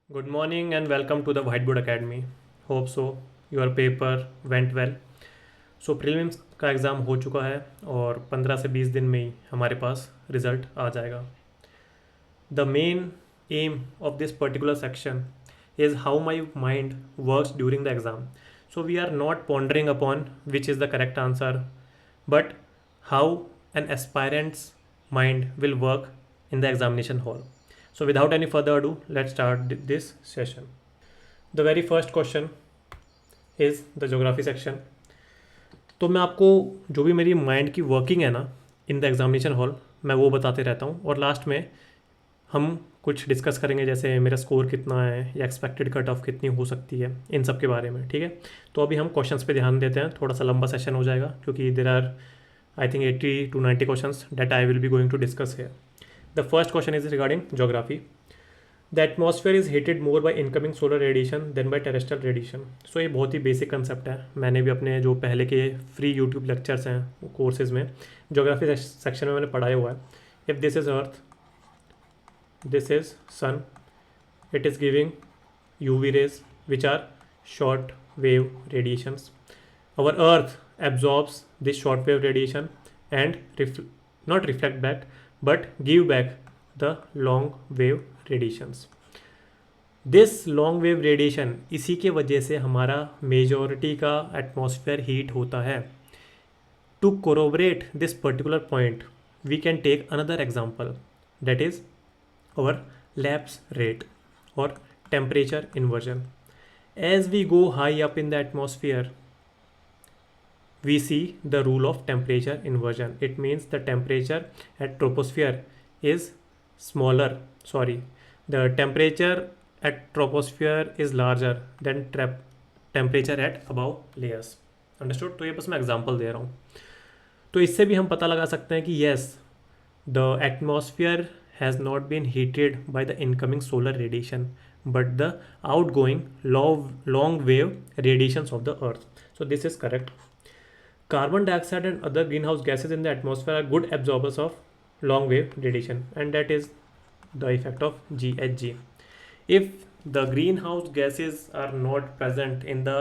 Good morning and welcome to the Whiteboard Academy. Hope so. Your paper went well. So prelims का exam हो चुका है और 15 से 20 दिन में ही हमारे पास रिज़ल्ट आ जाएगा. The main M of this particular section is how my mind works during the exam. So we are not pondering upon which is the correct answer, but how an aspirant's mind will work in the examination hall. So without any further ado, let's start this session. The very first question is the geography section. तो मैं आपको जो भी मेरी mind की working है ना in the examination hall, मैं वो बताते रहता हूँ और लास्ट में हम कुछ डिस्कस करेंगे, जैसे मेरा स्कोर कितना है या एक्सपेक्टेड कट ऑफ कितनी हो सकती है, इन सब के बारे में. ठीक है, तो अभी हम क्वेश्चंस पे ध्यान देते हैं. थोड़ा सा लंबा सेशन हो जाएगा क्योंकि there are I think 80 to 90 questions that I will be going to discuss here. The first question is regarding geography. The atmosphere is heated more by incoming solar radiation than by terrestrial radiation. So ये बहुत ही basic concept है. मैंने भी अपने जो पहले के free YouTube lectures हैं कोर्सेज में ज्योग्राफी सेक्शन में मैंने पढ़ाया हुआ है. If this is earth, this is sun, it is giving UV rays which are short wave radiations. Our earth absorbs this short wave radiation and not reflect back but give back the long wave radiations. This long wave radiation, इसी के वजह से हमारा majority का atmosphere heat होता है. To corroborate this particular point we can take another example, that is our lapse rate or temperature inversion. As we go high up in the atmosphere, we see the rule of temperature inversion. It means the temperature at troposphere is smaller. Sorry, the temperature at troposphere is larger than temperature at above layers. Understood? तो ये बस मैं example दे रहा हूँ. तो इससे भी हम पता लगा सकते हैं कि yes, the atmosphere has not been heated by the incoming solar radiation but the outgoing long wave radiations of the earth. So this is correct. Carbon dioxide and other greenhouse gases in the atmosphere are good absorbers of long wave radiation, and that is the effect of GHG. If the greenhouse gases are not present in the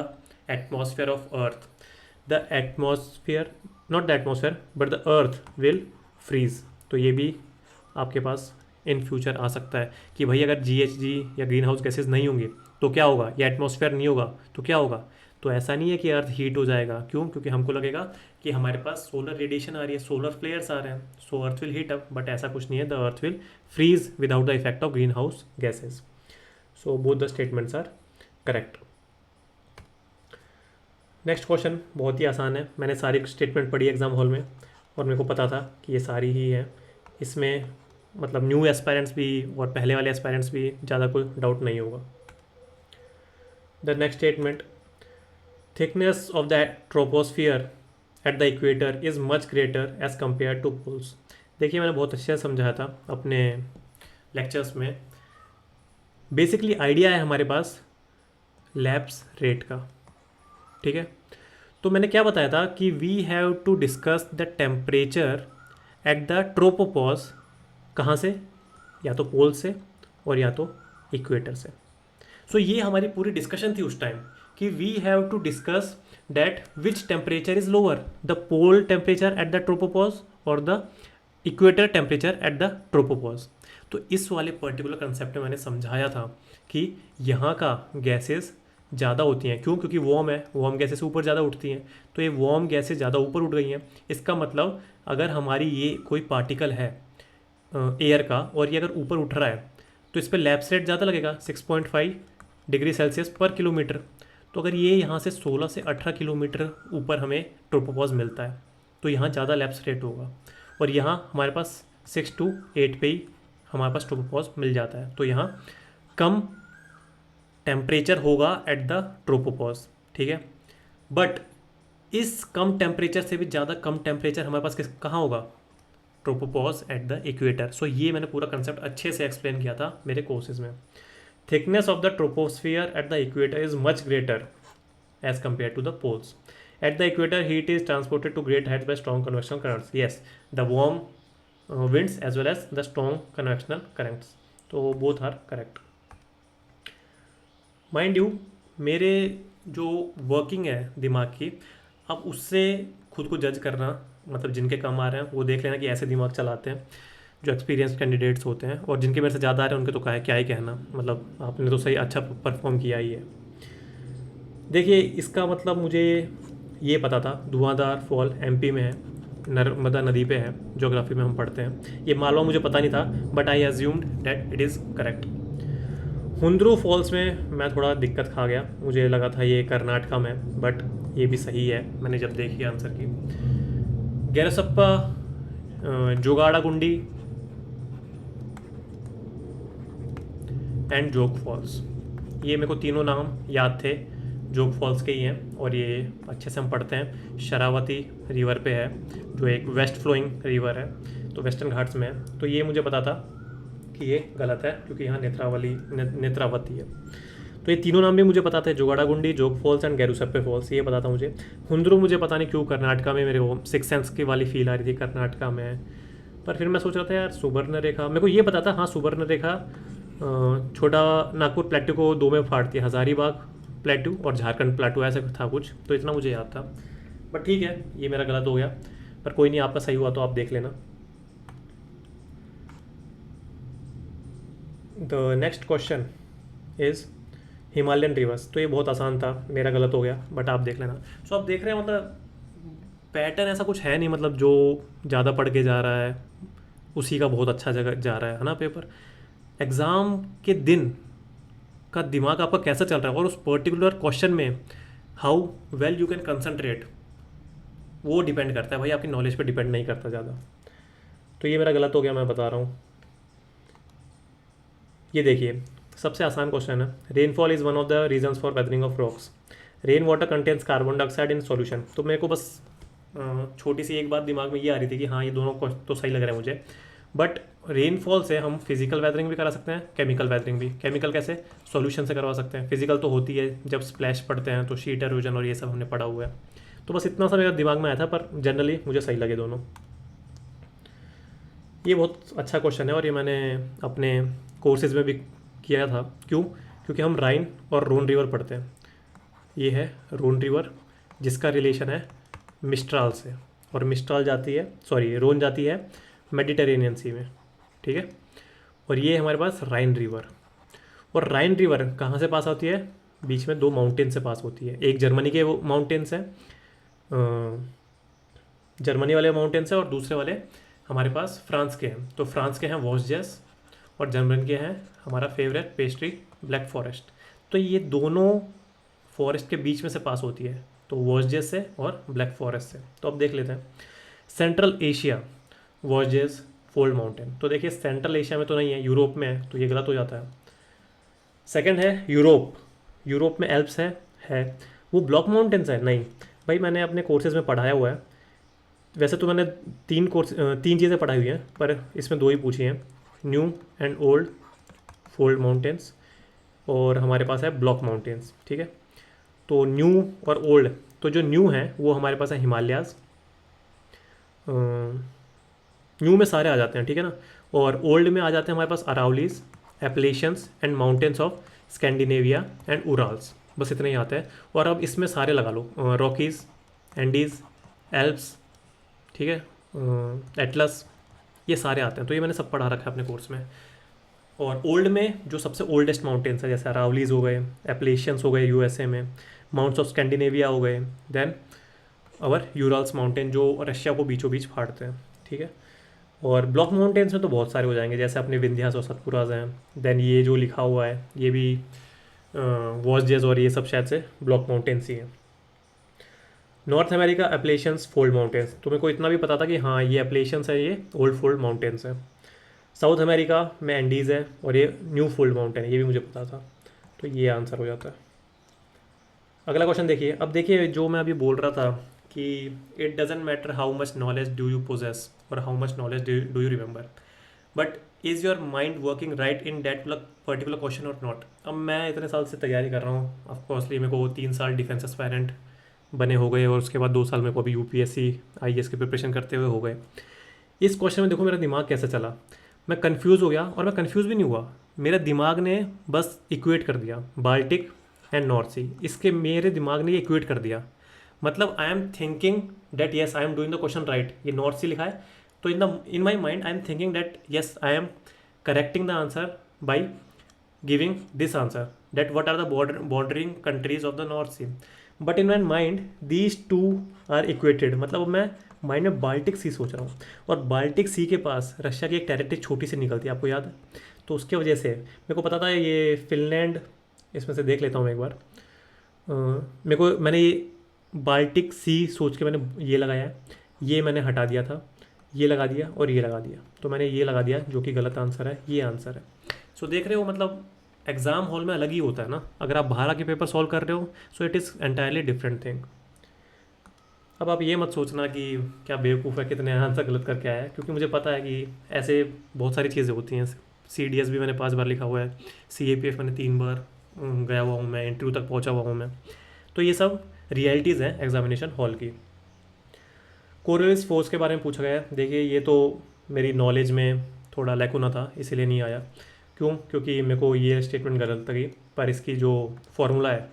atmosphere of earth, the atmosphere, not the atmosphere but the earth will freeze. तो ये भी आपके पास in future आ सकता है कि भाई अगर GHG या ग्रीन हाउस गैसेज नहीं होंगे तो क्या होगा, या एटमॉस्फेयर नहीं होगा तो क्या होगा. तो ऐसा नहीं है कि अर्थ हीट हो जाएगा. क्यों? क्योंकि हमको लगेगा कि हमारे पास सोलर रेडिएशन आ रही है, सोलर फ्लेयर्स आ रहे हैं, so earth will heat up. But ऐसा कुछ नहीं है. The earth will freeze without the effect of greenhouse gases. So both the statements are correct. Next question बहुत ही आसान है. मैंने सारी स्टेटमेंट पढ़ी एग्जाम हॉल में और मेरे को पता था कि ये सारी ही है. इसमें मतलब न्यू एस्पायरेंट्स भी और पहले वाले एस्पायरेंट्स भी ज़्यादा कोई डाउट नहीं होगा. The next statement, thickness of the troposphere at the equator is much greater as compare to poles. देखिए मैंने बहुत अच्छे से समझाया था अपने लेक्चर्स में. बेसिकली आइडिया है हमारे पास लैप्स रेट का. ठीक है, तो मैंने क्या बताया था कि we have to discuss the temperature at the tropopause. कहाँ से? या तो पोल से और या तो इक्वेटर से. सो ये हमारी पूरी डिस्कशन थी उस टाइम कि we have to discuss that which temperature is lower, the pole temperature at the tropopause और the equator temperature at the tropopause. तो इस वाले पर्टिकुलर कंसेप्ट में मैंने समझाया था कि यहाँ का गैसेस ज़्यादा होती हैं. क्यों? क्योंकि वार्म है, वार्म गैसेस ऊपर ज़्यादा उठती हैं. तो ये वार्म गैसेस ज़्यादा ऊपर उठ गई हैं. इसका मतलब अगर हमारी ये कोई पार्टिकल है एयर का और ये अगर ऊपर उठ रहा है तो इस पर लैप्स रेट ज़्यादा लगेगा, 6.5 डिग्री सेल्सियस पर किलोमीटर. तो अगर ये यहाँ से 16 से 18 किलोमीटर ऊपर हमें ट्रोपोपॉज मिलता है तो यहाँ ज़्यादा लैप्स रेट होगा. और यहाँ हमारे पास 6 to 8 पे ही हमारे पास ट्रोपोपॉज मिल जाता है. तो यहाँ कम टेम्परेचर होगा एट द ट्रोपोपॉज. ठीक है, बट इस कम टेम्परेचर से भी ज़्यादा कम टेम्परेचर हमारे पास कहाँ होगा? Tropopause at the equator. So ये मैंने पूरा कंसेप्ट अच्छे से एक्सप्लेन किया था मेरे कोर्सेज में. Thickness of the troposphere at the equator is much greater as compare to the poles. At the equator heat is transported to great heights by strong convectional currents. Yes, the warm winds as well as the strong convectional currents. तो both are correct. Mind you, मेरे जो working है दिमाग की, अब उससे खुद को जज करना, मतलब जिनके कम आ रहे हैं वो देख लेना कि ऐसे दिमाग चलाते हैं जो एक्सपीरियंस कैंडिडेट्स होते हैं, और जिनके मेरे से ज़्यादा आ रहे हैं उनके तो क्या ही कहना, मतलब आपने तो सही अच्छा परफॉर्म किया ही है। देखिए इसका मतलब मुझे ये पता था धुआंधार फॉल एमपी में है, नर्मदा नदी पे है, ज्योग्राफी में हम पढ़ते हैं। ये मालवा मुझे पता नहीं था, but I assumed that it is correct. Hundru falls में मैं थोड़ा दिक्कत खा गया, मुझे लगा था ये कर्नाटका में, बट ये भी सही है मैंने जब देखी आंसर की। गैरसप्पा, जोगाड़ागुंडी एंड जोग फॉल्स, ये मेरे को तीनों नाम याद थे, जोग फॉल्स के ही हैं, और ये अच्छे से हम पढ़ते हैं। शरावती रिवर पे है, जो एक वेस्ट फ्लोइंग रिवर है, तो वेस्टर्न घाट्स में है। तो ये मुझे पता था कि ये गलत है, क्योंकि यहाँ नेत्रावती है। तो ये तीनों नाम भी मुझे पता थे, जोगाड़ागुंडी, जोग फॉल्स एंड गैरुसप्पे फॉल्स, ये पता था मुझे। हुंद्रू मुझे पता नहीं क्यों कर्नाटका में, मेरे को सिक्स सेंस की वाली फील आ रही थी कर्नाटका में, पर फिर मैं सोच रहा था यार सुवर्ण रेखा, मेरे को ये पता था हाँ सुवर्ण रेखा छोटा नागपुर प्लेट्यू को दो में फाड़ती है, हज़ारीबाग प्लेट्यू और झारखंड प्लेट्यू, ऐसा था कुछ, तो इतना मुझे याद था। बट ठीक है, ये मेरा गलत हो गया, पर कोई नहीं, आपका सही हुआ तो आप देख लेना। The next question is Himalayan reverse, तो ये बहुत आसान था, मेरा गलत हो गया, बट आप देख लेना। सो आप देख रहे हैं, मतलब पैटर्न ऐसा कुछ है नहीं, मतलब जो ज़्यादा पढ़ के जा रहा है उसी का बहुत अच्छा जगह जा रहा है ना पेपर। एग्ज़ाम के दिन का दिमाग आपका कैसा चल रहा है और उस पर्टिकुलर क्वेश्चन में how well you can concentrate, वो डिपेंड करता है भाई, आपकी नॉलेज पे डिपेंड नहीं करता ज़्यादा। तो ये मेरा गलत हो गया, मैं बता रहा हूँ। ये देखिए सबसे आसान क्वेश्चन है, rainfall is one of the reasons for weathering of rocks, rain water contains carbon dioxide in solution. तो मेरे को बस छोटी सी एक बात दिमाग में ये आ रही थी कि हाँ ये दोनों तो सही लग रहा है मुझे, बट रेनफॉल से हम फिजिकल वेदरिंग भी करा सकते हैं, केमिकल वेदरिंग भी। केमिकल कैसे, सॉल्यूशन से करवा सकते हैं, फिजिकल तो होती है जब स्प्लैश पड़ते हैं तो शीट एरोजन और ये सब हमने पढ़ा हुआ है। तो बस इतना सा मेरा दिमाग में आया था, पर जनरली मुझे सही लगे दोनों। ये बहुत अच्छा क्वेश्चन है और ये मैंने अपने कोर्सेज में भी किया था। क्यों? क्योंकि हम राइन और रोन रिवर पढ़ते हैं। ये है रोन रिवर, जिसका रिलेशन है मिस्ट्राल से, और मिस्ट्राल जाती है, सॉरी रोन जाती है मेडिटेरेनियन सी में, ठीक है। और ये हमारे पास राइन रिवर, और राइन रिवर कहाँ से पास होती है, बीच में दो माउंटेन से पास होती है। एक जर्मनी के वो माउंटेन्स हैं, जर्मनी वाले माउंटेन्स हैं, और दूसरे वाले हमारे पास फ्रांस के हैं। तो फ्रांस के हैं वॉस्जेस, और जर्मन के हैं हमारा फेवरेट पेस्ट्री ब्लैक फॉरेस्ट। तो ये दोनों फॉरेस्ट के बीच में से पास होती है, तो वॉस्जेस से और ब्लैक फॉरेस्ट से। तो अब देख लेते हैं सेंट्रल एशिया, वॉस्जेस, फोल्ड माउंटेन। तो देखिए सेंट्रल एशिया में तो नहीं है, यूरोप में है, तो ये गलत हो जाता है। सेकंड है यूरोप, यूरोप में एल्प्स है वो ब्लॉक माउंटेन्स है नहीं भाई, मैंने अपने कोर्सेज में पढ़ाया हुआ है। वैसे तो मैंने तीन चीज़ें पढ़ाई हुई हैं, पर इसमें दो ही पूछी हैं, new and old fold mountains, और हमारे पास है ब्लॉक माउंटेन्स, ठीक है। तो न्यू और ओल्ड, तो जो न्यू है वो हमारे पास है हिमालयाज़, न्यू में सारे आ जाते हैं, ठीक है ना। और ओल्ड में आ जाते हैं हमारे पास Aravallis, Appalachians and mountains of Scandinavia and Urals, बस इतने ही आते हैं। और अब इसमें सारे लगा लो, रॉकीज़, एंडीज़, एल्प्स, ठीक है, एटलस, ये सारे आते हैं। तो ये मैंने सब पढ़ा रखा है अपने कोर्स में। और ओल्ड में जो सबसे ओल्डेस्ट माउंटेन्स है, जैसे अरावलीज हो गए, एप्लेशियंस हो गए यूएसए में, माउंट्स ऑफ स्कैंडिनेविया हो गए, देन और यूराल्स माउंटेन जो रशिया को बीचों बीच फाड़ते हैं, ठीक है। और ब्लॉक माउंटेन्स में तो बहुत सारे हो जाएंगे, जैसे अपने विंध्यास और सतपुराज हैं, देन ये जो लिखा हुआ है ये भी वॉस्जेस, और ये सब शायद से ब्लॉक माउंटेन्स ही हैं। नॉर्थ अमेरिका एप्लेशियंस, फोल्ड माउंटेन्स, तो मेरे को इतना भी पता था कि हाँ ये एप्लेशियंस है, ये ओल्ड फोल्ड माउंटेन्स है। साउथ अमेरिका में एंडीज़ है, और ये न्यू फोल्ड माउंटेन है, ये भी मुझे पता था। तो ये आंसर हो जाता है। अगला क्वेश्चन देखिए। अब देखिए जो मैं अभी बोल रहा था कि it doesn't matter how much knowledge do you possess और how much knowledge do you remember, but is your mind working right in that particular question और नॉट। अब मैं इतने साल से तैयारी कर रहा हूँ, ऑफकोर्सली मेरे को 3 साल डिफेंस एस्पायरेंट बने हो गए, और उसके बाद 2 साल मेरे को अभी यूपीएससी आईएएस की प्रिपरेशन करते हुए हो गए। इस क्वेश्चन में देखो मेरा दिमाग कैसे चला, मैं कंफ्यूज हो गया, और मैं कंफ्यूज भी नहीं हुआ, मेरे दिमाग ने बस इक्वेट कर दिया बाल्टिक एंड नॉर्थ सी, इसके मेरे दिमाग ने ये इक्वेट कर दिया। मतलब I am thinking that yes I am doing the question right, ये नॉर्थ सी लिखा है, तो in my mind I am thinking that yes I am correcting the answer by giving this answer, that what are the bordering countries of the North Sea. But in my mind these two are equated, मतलब अब मैं mind में Baltic सी सोच रहा हूँ, और Baltic सी के पास Russia की एक टेरिटरी छोटी सी निकलती है, आपको याद है? तो उसके वजह से मेरे को पता था ये फिनलैंड, इसमें से देख लेता हूँ मैं एक बार। मैंने ये बाल्टिक सी सोच के मैंने ये लगाया है, ये मैंने हटा दिया था, ये लगा दिया और ये लगा दिया, तो मैंने ये लगा दिया जो कि गलत आंसर है, ये आंसर है। सो देख रहे हो, मतलब एग्ज़ाम हॉल में अलग ही होता है ना, अगर आप बाहर आके पेपर सॉल्व कर रहे हो so it is entirely different thing. अब आप ये मत सोचना कि क्या बेवकूफ़ है कितने आंसर गलत करके आया है, क्योंकि मुझे पता है कि ऐसे बहुत सारी चीज़ें होती हैं। CDS भी मैंने 5 बार लिखा हुआ है, CAPF मैंने 3 बार गया हुआ हूँ, मैं इंटरव्यू तक पहुँचा हुआ हूँ मैं। तो ये सब रियलिटीज़ हैं एग्जामिनेशन हॉल की। कोरियलिस फोर्स के बारे में पूछा गया है, देखिए ये तो मेरी नॉलेज में थोड़ा लैकुना था, इसीलिए नहीं आया। क्यों? क्योंकि मेरे को ये स्टेटमेंट गलत लगी, पर इसकी जो फॉर्मूला है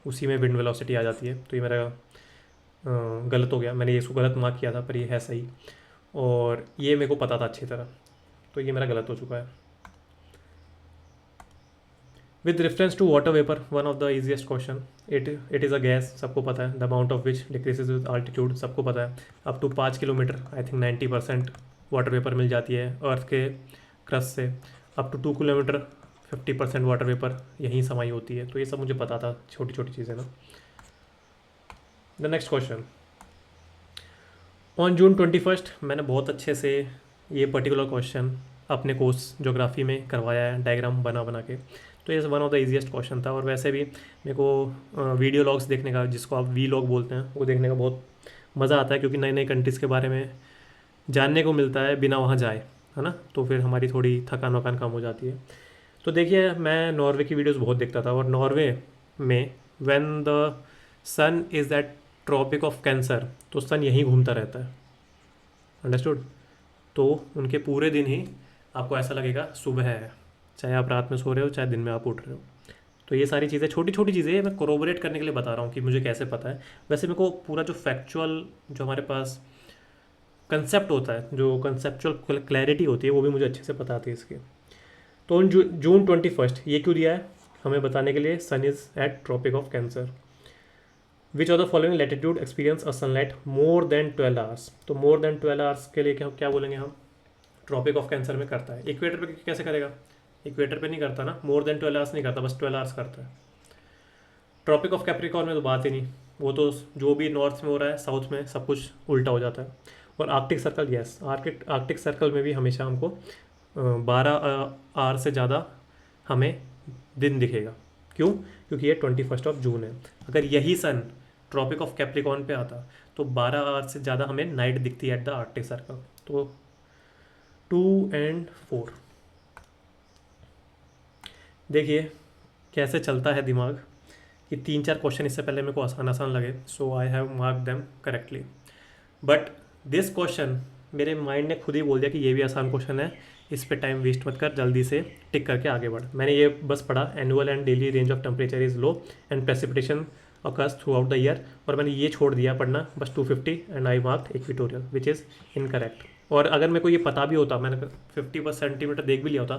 उसी में विंड वेलोसिटी आ जाती है, तो ये मेरा गलत हो गया, मैंने ये इसको गलत मार्क किया था, पर ये है सही, और ये मेरे को पता था अच्छी तरह, तो ये मेरा गलत हो चुका है। With reference to water vapour, one of the easiest question, it is a gas, सबको पता है, the amount of which decreases with altitude, सबको पता है। Up to 5 kilometre I think 90% water vapour मिल जाती है अर्थ के क्रस्ट से, up to 2 kilometre 50% water vapour यहीं समाई होती है, तो ये सब मुझे पता था, छोटी छोटी चीज़ें ना। The next question, on June 21 मैंने बहुत अच्छे से ये पर्टिकुलर क्वेश्चन अपने कोर्स ज्योग्राफी में करवाया है, डायग्राम बना बना के, तो ये one of the easiest question था। और वैसे भी मेरे को वीडियो लॉग्स देखने का, जिसको आप वी लॉग बोलते हैं, वो देखने का बहुत मज़ा आता है, क्योंकि नई नई कंट्रीज़ के बारे में जानने को मिलता है बिना वहाँ जाए, है ना, तो फिर हमारी थोड़ी थकान वकान कम हो जाती है। तो देखिए, मैं नॉर्वे की वीडियोस बहुत देखता था, और नॉर्वे में when the sun is that tropic of cancer, तो सन यहीं घूमता रहता है, अंडरस्टूड। तो उनके पूरे दिन ही आपको ऐसा लगेगा सुबह है, चाहे आप रात में सो रहे हो चाहे दिन में आप उठ रहे हो। तो ये सारी चीज़ें, छोटी छोटी चीज़ें मैं कोरोबरेट करने के लिए बता रहा हूँ कि मुझे कैसे पता है। वैसे मेरे को पूरा जो फैक्चुअल, जो हमारे पास कंसेप्ट होता है, जो कंसेप्चुअल क्लैरिटी होती है, वो भी मुझे अच्छे से पता आती है इसकी। तो जून 21 ये क्यों दिया है हमें बताने के लिए, sun is at Tropic of Cancer. Which of the following latitude experience a sunlight more than 12 hours, तो मोर देन 12 आवर्स के लिए क्या क्या बोलेंगे हम, ट्रॉपिक ऑफ कैंसर में करता है। इक्वेटर पे कैसे करेगा, इक्वेटर पे नहीं करता ना, मोर देन 12 आवर्स नहीं करता, बस 12 आवर्स करता है। ट्रॉपिक ऑफ कैप्रिकॉर्न में तो बात ही नहीं, वो तो जो भी नॉर्थ में हो रहा है साउथ में सब कुछ उल्टा हो जाता है। और Arctic circle, yes, Arctic circle में भी हमेशा हमको 12 आवर से ज़्यादा हमें दिन दिखेगा। क्यों? क्योंकि ये 21 जून है। अगर यही सन ट्रॉपिक ऑफ कैप्रिकॉर्न पे आता तो 12 आवर से ज़्यादा हमें नाइट दिखती है एट द आर्कटिक सर्कल। तो 2 और 4, देखिए कैसे चलता है दिमाग। ये 3-4 क्वेश्चन इससे पहले मेरे को आसान आसान लगे, so I have mark them correctly, but this question मेरे माइंड ने खुद ही बोल दिया कि ये भी आसान क्वेश्चन है, इस पे टाइम वेस्ट मत कर, जल्दी से टिक करके आगे बढ़। मैंने ये बस पढ़ा, annual and daily range of temperature is low and precipitation occurs through out the year, और मैंने ये छोड़ दिया पढ़ना बस 250 and I marked equatorial which is incorrect. और अगर मेरे को ये पता भी होता, मैंने 50 सेंटीमीटर देख भी लिया होता,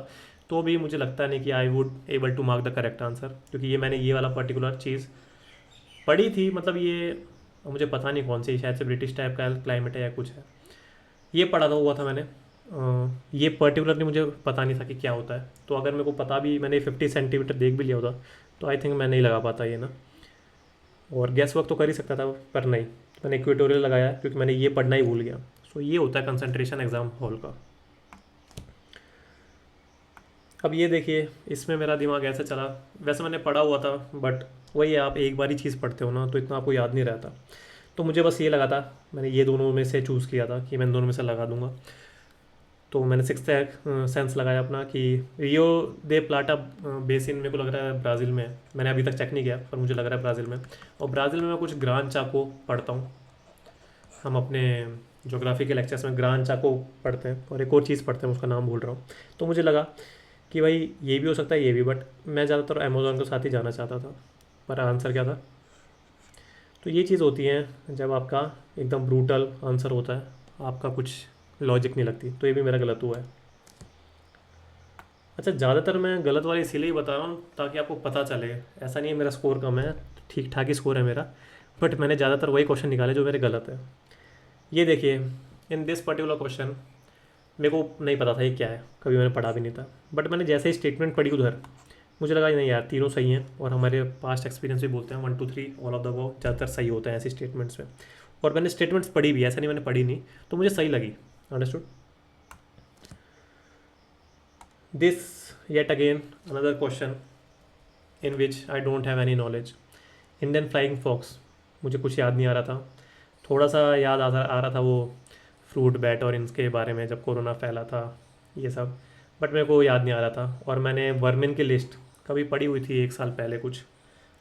तो भी मुझे लगता नहीं कि I would able to mark the correct answer, क्योंकि ये मैंने ये वाला पर्टिकुलर चीज़ पढ़ी थी। मतलब ये मुझे पता नहीं कौन सी, शायद से ब्रिटिश टाइप का क्लाइमेट है या कुछ है, ये पढ़ा था हुआ था मैंने। ये पर्टिकुलरली मुझे पता नहीं था कि क्या होता है, तो अगर मेरे को पता भी, मैंने 50 सेंटीमीटर देख भी लिया होता, तो आई थिंक मैं नहीं लगा पाता ये ना। और गैस वर्क तो कर ही सकता था, पर नहीं, मैंने इक्वेटोरियल लगाया क्योंकि मैंने ये पढ़ना ही भूल गया। सो ये होता है कंसंट्रेशन एग्ज़ाम हॉल का। अब ये देखिए, इसमें मेरा दिमाग ऐसे चला, वैसे मैंने पढ़ा हुआ था, बट वही है, आप एक बार ही चीज़ पढ़ते हो ना, तो इतना आपको याद नहीं रहता। तो मुझे बस ये लगा था, मैंने ये दोनों में से चूज़ किया था कि मैं दोनों में से लगा दूंगा। तो मैंने सिक्स सेंस लगाया अपना कि रियो दे प्लाटा बेसिन, मेरे को लग रहा है ब्राज़ील में है। मैंने अभी तक चेक नहीं किया, पर मुझे लग रहा है ब्राज़ील में। और ब्राज़ील में मैं कुछ ग्रान चाको पढ़ता हूँ, हम अपने ज्योग्राफी के लेक्चर्स में ग्रान चाको पढ़ते हैं, और एक और चीज़ पढ़ते हैं, उसका नाम भूल रहा हूँ। तो मुझे लगा कि भाई ये भी हो सकता है, ये भी, बट मैं ज़्यादातर अमेज़ोन के साथ ही जाना चाहता था। हमारा आंसर क्या था। तो ये चीज़ होती है जब आपका एकदम ब्रूटल आंसर होता है, आपका कुछ लॉजिक नहीं लगती। तो ये भी मेरा गलत हुआ है। अच्छा, ज़्यादातर मैं गलत वाले इसीलिए बता रहा हूँ ताकि आपको पता चले। ऐसा नहीं है मेरा स्कोर कम है, ठीक ठाक ही स्कोर है मेरा, बट मैंने ज़्यादातर वही क्वेश्चन निकाले जो मेरे गलत है। ये देखिए, इन दिस पर्टिकुलर क्वेश्चन मेरे को नहीं पता था ये क्या है, कभी मैंने पढ़ा भी नहीं था, बट मैंने जैसे ही स्टेटमेंट पढ़ी उधर मुझे लगा नहीं यार तीनों सही हैं, और हमारे पास्ट एक्सपीरियंस भी बोलते हैं 1 2 3 ऑल ऑफ द अबव ज़्यादातर सही होते हैं ऐसी स्टेटमेंट्स में। और मैंने स्टेटमेंट्स पढ़ी भी, ऐसा नहीं मैंने पढ़ी नहीं, तो मुझे सही लगी। Understood. This yet again another question in which I don't have any knowledge. Indian flying fox, मुझे कुछ याद नहीं आ रहा था। थोड़ा सा याद आ रहा था वो फ्रूट बैट और इनके बारे में जब कोरोना फैला था ये सब, बट मेरे को याद नहीं आ रहा था। और मैंने वर्मिन की लिस्ट कभी पढ़ी हुई थी 1 साल पहले कुछ,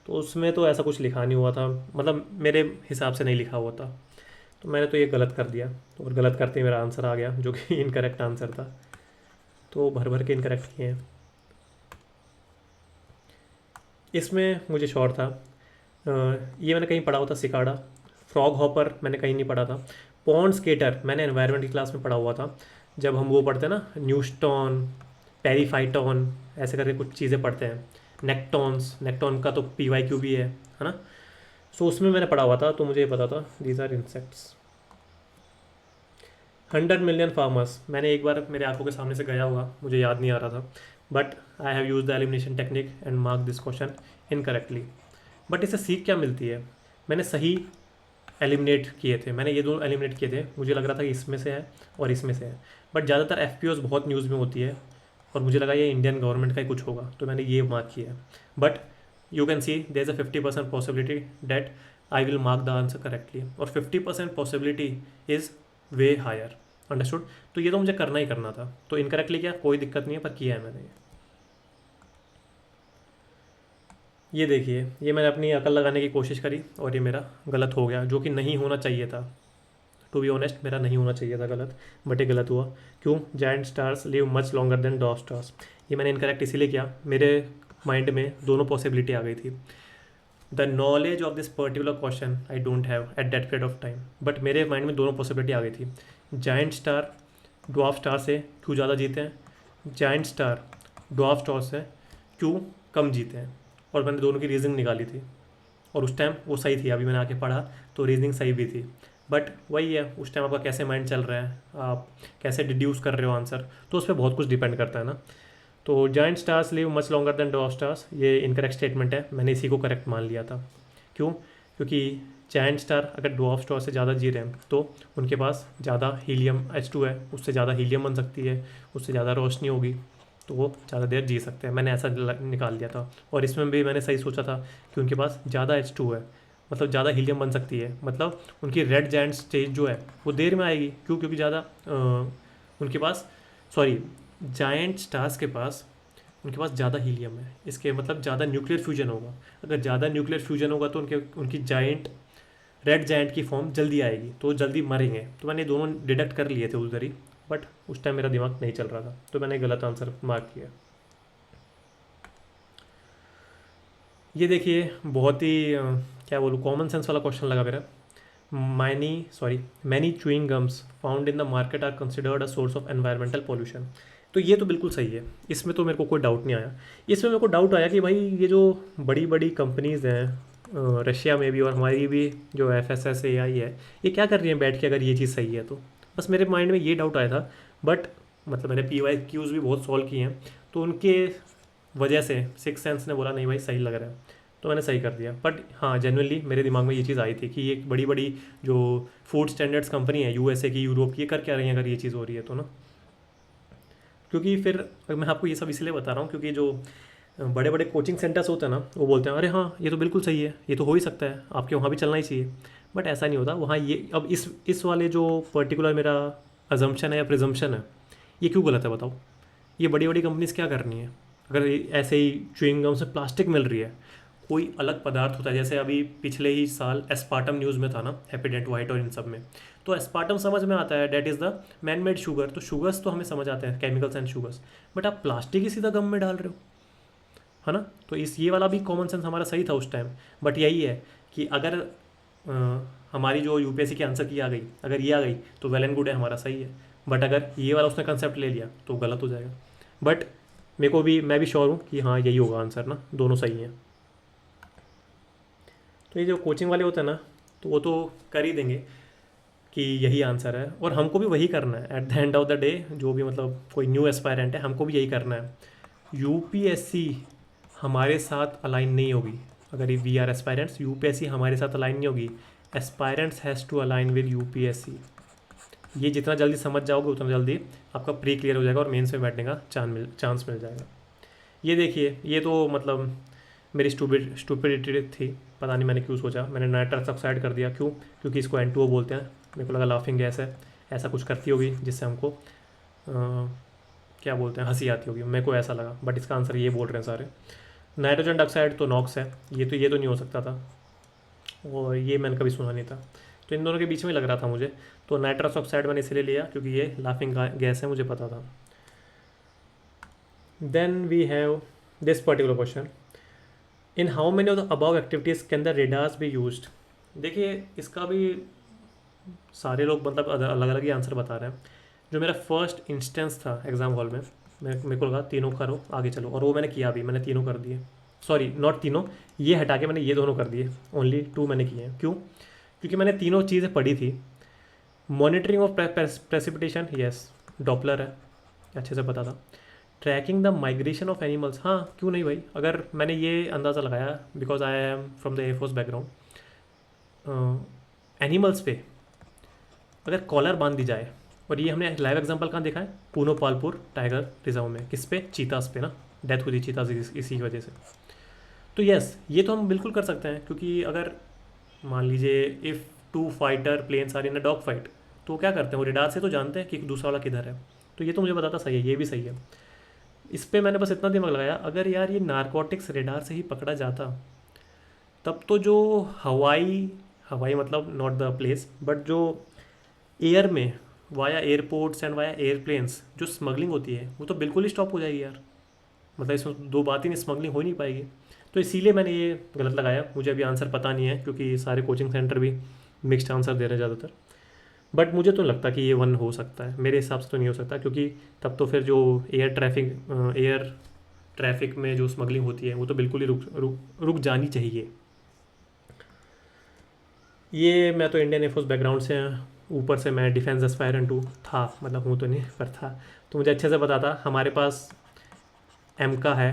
तो उसमें तो ऐसा कुछ लिखा नहीं हुआ था, मतलब मेरे हिसाब से नहीं लिखा हुआ था। तो मैंने तो ये गलत कर दिया, और गलत करते ही मेरा आंसर आ गया जो कि इनकरेक्ट आंसर था। तो भर भर के इनकरेक्ट किए हैं। इसमें मुझे श्योर था, ये मैंने कहीं पढ़ा हुआ था सिकाडा। फ्रॉग हॉपर मैंने कहीं नहीं पढ़ा था। पॉन्ड स्केटर मैंने एनवायरनमेंट की क्लास में पढ़ा हुआ था, जब हम वो पढ़ते हैं ना न्यूस्टॉन, पेरीफाइटॉन, ऐसे करके कुछ चीज़ें पढ़ते हैं। नेक्टॉन्स, नेक्टॉन का तो PYQ भी है ना। सो उसमें मैंने पढ़ा हुआ था, तो मुझे ये पता था these are insects. 100 million farmers, मैंने एक बार मेरे आंखों के सामने से गया होगा, मुझे याद नहीं आ रहा था, but I have use the elimination technique and mark this question incorrectly. But इससे सीख क्या मिलती है, मैंने सही एलिमिनेट किए थे, मैंने ये दो एलिमिनेट किए थे, मुझे लग रहा था कि इसमें से है और इसमें से है, बट ज़्यादातर FPOs बहुत न्यूज़ में होती है, और मुझे लगा ये इंडियन गवर्नमेंट का ही कुछ होगा, तो मैंने ये मार्क किया। But you can see there is a 50% possibility that I will mark the answer correctly, और 50% possibility is way higher. Understood. तो ये तो मुझे करना ही करना था, तो इनकरेक्टली किया कोई दिक्कत नहीं है, पर किया है मैंने ये देखिए, ये मैंने अपनी अकल लगाने की कोशिश करी और ये मेरा गलत हो गया, जो कि नहीं होना चाहिए था। टू बी ऑनेस्ट मेरा नहीं होना चाहिए था गलत, बट ये गलत हुआ। क्यों? Giant stars live much longer than dwarf stars, ये मैंने इनकरेक्ट इसीलिए किया, मेरे माइंड में दोनों पॉसिबिलिटी आ गई थी। The knowledge of this particular question I don't have at that period of time, but मेरे माइंड में दोनों पॉसिबिलिटी आ गई थी। जायंट स्टार ड्वार्फ स्टार से क्यों ज़्यादा जीते हैं, जायंट स्टार ड्वार्फ स्टार से क्यों कम जीते हैं, और मैंने दोनों की रीजनिंग निकाली थी, और उस टाइम वो सही थी। अभी मैंने आके पढ़ा तो रीजनिंग सही भी थी, बट वही है उस टाइम आपका कैसे माइंड चल रहा है, आप कैसे डिड्यूस कर रहे हो आंसर, तो उस पर बहुत कुछ डिपेंड करता है ना। तो giant stars live much longer than dwarf stars, ये इनकरेक्ट स्टेटमेंट है, मैंने इसी को करेक्ट मान लिया था। क्यों? क्योंकि जायंट स्टार अगर डॉर्फ स्टार से ज़्यादा जी रहे हैं तो उनके पास ज़्यादा हीलियम H2 है, उससे ज़्यादा हीलियम बन सकती है, उससे ज़्यादा रोशनी होगी, तो वो ज़्यादा देर जी सकते हैं। मैंने ऐसा निकाल दिया था, और इसमें भी मैंने सही सोचा था कि उनके पास ज़्यादा H2 है, मतलब ज़्यादा हीलियम बन सकती है, मतलब उनकी रेड जायंट स्टेज जो है वो देर में आएगी। क्यों? क्योंकि ज़्यादा उनके पास, सॉरी, जायंट स्टार्स के पास उनके पास ज़्यादा हीलियम है, इसके मतलब ज़्यादा न्यूक्लियर फ्यूजन होगा। अगर ज़्यादा न्यूक्लियर फ्यूजन होगा तो उनकी जायंट रेड जायंट की फॉर्म जल्दी आएगी, तो वो जल्दी मरेंगे। तो मैंने दोनों डिडक्ट कर लिए थे उधर ही, बट उस टाइम मेरा दिमाग नहीं चल रहा था, तो मैंने गलत आंसर मार्क किया। ये देखिए, बहुत ही क्या बोलूँ, कॉमन सेंस वाला क्वेश्चन लगा मेरा। Many chewing gums found in the market are considered a source of environmental pollution. तो ये तो बिल्कुल सही है, इसमें तो मेरे को कोई डाउट नहीं आया। इसमें मेरे को डाउट आया कि भाई ये जो बड़ी बड़ी कंपनीज़ हैं रशिया में भी और हमारी भी जो FSSAI है, ये क्या कर रही हैं बैठ के, अगर ये चीज़ सही है तो। बस मेरे माइंड में ये डाउट आया था, बट मतलब मैंने PYQs भी बहुत सॉल्व किए हैं, तो उनके वजह से सिक्स सेंस ने बोला नहीं भाई सही लग रहा है, तो मैंने सही कर दिया। बट हाँ, जेनुअनली मेरे दिमाग में ये चीज़ आई थी कि ये बड़ी बड़ी जो फूड स्टैंडर्ड्स कंपनी है USA की, यूरोप की, ये कर क्या रही है अगर ये चीज़ हो रही है तो ना। क्योंकि फिर मैं आपको ये सब इसलिए बता रहा हूँ क्योंकि जो बड़े बड़े कोचिंग सेंटर्स होते हैं ना, वो बोलते हैं अरे हाँ ये तो बिल्कुल सही है, ये तो हो ही सकता है, आपके वहाँ भी चलना ही चाहिए। बट ऐसा नहीं होता वहाँ। ये अब इस वाले जो पर्टिकुलर मेरा अजम्पशन है या प्रिजम्पशन है, ये क्यों गलत है बताओ। ये बड़ी बड़ी कंपनीज क्या करनी है, अगर ऐसे ही च्युइंग गम से प्लास्टिक मिल रही है, कोई अलग पदार्थ होता है, जैसे अभी पिछले ही साल एस्पार्टम न्यूज़ में था ना, हैप्पीडेंट वाइट और इन सब में, तो एस्पार्टम समझ में आता है, that is the man made sugar, तो शुगर्स तो हमें समझ आते हैं, केमिकल्स एंड शुगर्स, बट आप प्लास्टिक ही सीधा गम में डाल रहे हो। है ना। तो इस ये वाला भी कॉमन सेंस हमारा सही था उस टाइम। बट यही है कि अगर हमारी जो यूपीएससी की आंसर की आ गई, अगर ये आ गई तो वेल एंड गुड है, हमारा सही है। बट अगर ये वाला उसने कंसेप्ट ले लिया तो गलत हो जाएगा। बट मेरे को भी, मैं भी श्योर हूँ कि हाँ यही होगा आंसर ना, दोनों सही हैं। तो ये जो कोचिंग वाले होते हैं ना, तो वो तो कर ही देंगे कि यही आंसर है, और हमको भी वही करना है at the end of the day. जो भी मतलब कोई न्यू एस्पायरेंट है, हमको भी यही करना है। यूपीएससी हमारे साथ अलाइन नहीं होगी अगर वी आर एस्पायरेंट्स। यूपीएससी हमारे साथ अलाइन नहीं होगी, aspirants has to align with UPSC. ये जितना जल्दी समझ जाओगे उतना जल्दी आपका प्री क्लियर हो जाएगा और मेंस में बैठने का चांस मिल जाएगा। ये देखिए, ये तो मतलब मेरी स्टूपिडिटी थी, पता नहीं मैंने क्यों सोचा, मैंने नाइट्रस ऑक्साइड कर दिया। क्यों? क्योंकि इसको N2O बोलते हैं। मेरे को लगा लाफिंग गैस है, ऐसा कुछ करती होगी जिससे हमको क्या बोलते हैं, हंसी आती होगी, मेरे को ऐसा लगा। बट इसका आंसर ये बोल रहे हैं सारे। नाइट्रोजन डाइऑक्साइड तो नॉक्स है, ये तो नहीं हो सकता था, और ये मैंने कभी सुना नहीं था। तो इन दोनों के बीच में लग रहा था मुझे। तो नाइट्रस ऑक्साइड मैंने इसलिए लिया क्योंकि ये लाफिंग गैस है, मुझे पता था। Then we have this particular question, in how many of the above activities can the radars be used. देखिए इसका भी सारे लोग मतलब अलग अलग ही आंसर बता रहे हैं। जो मेरा फर्स्ट इंस्टेंस था एग्ज़ाम हॉल में, मेरे को लगा तीनों करो आगे चलो, और वो मैंने किया भी, मैंने तीनों कर दिए। सॉरी नॉट तीनों, ये हटा के मैंने ये दोनों कर दिए, ओनली 2 मैंने किए हैं। क्यों? क्योंकि मैंने तीनों चीज़ें पढ़ी थी। Monitoring of precipitation, yes Doppler है, अच्छे से पता था। Tracking the migration of animals, हाँ क्यों नहीं भाई, अगर मैंने ये अंदाज़ा लगाया because I am from the air force background, animals पे अगर कॉलर बांध दी जाए, और ये हमने लाइव एग्जांपल कहाँ देखा है, पूनो पालपुर टाइगर रिजर्व में, किस पे, चीतास पे ना, डेथ हुई थी चीतास इसी वजह से। तो यस ये तो हम बिल्कुल कर सकते हैं, क्योंकि अगर मान लीजिए if 2 fighter planes are in a dog fight, तो क्या करते हैं, वो रेडार से तो जानते हैं कि दूसरा वाला किधर है। तो ये तो मुझे बताता सही है, ये भी सही है। इस पर मैंने बस इतना दिमाग लगाया, अगर यार ये नारकोटिक्स रेडार से ही पकड़ा जाता, तब तो जो हवाई हवाई मतलब नॉट द प्लेस, बट जो एयर में via airports and via airplanes जो स्मगलिंग होती है, वो तो बिल्कुल ही स्टॉप हो जाएगी यार। मतलब इसमें दो बात ही नहीं, स्मगलिंग हो ही नहीं पाएगी। तो इसीलिए मैंने ये गलत लगाया। मुझे अभी आंसर पता नहीं है, क्योंकि सारे कोचिंग सेंटर भी मिक्स्ड आंसर दे रहे हैं ज़्यादातर। बट मुझे तो लगता कि ये 1 हो सकता है, मेरे हिसाब से तो नहीं हो सकता, क्योंकि तब तो फिर जो एयर ट्रैफिक में जो स्मगलिंग होती है वो तो बिल्कुल ही रुक जानी चाहिए। ये मैं तो इंडियन एयरफोर्स बैकग्राउंड से, ऊपर से मैं डिफेंस एस्पायरेंट हूँ, था मतलब हूँ तो नहीं पर था, तो मुझे अच्छे से पता था। हमारे पास एम का है,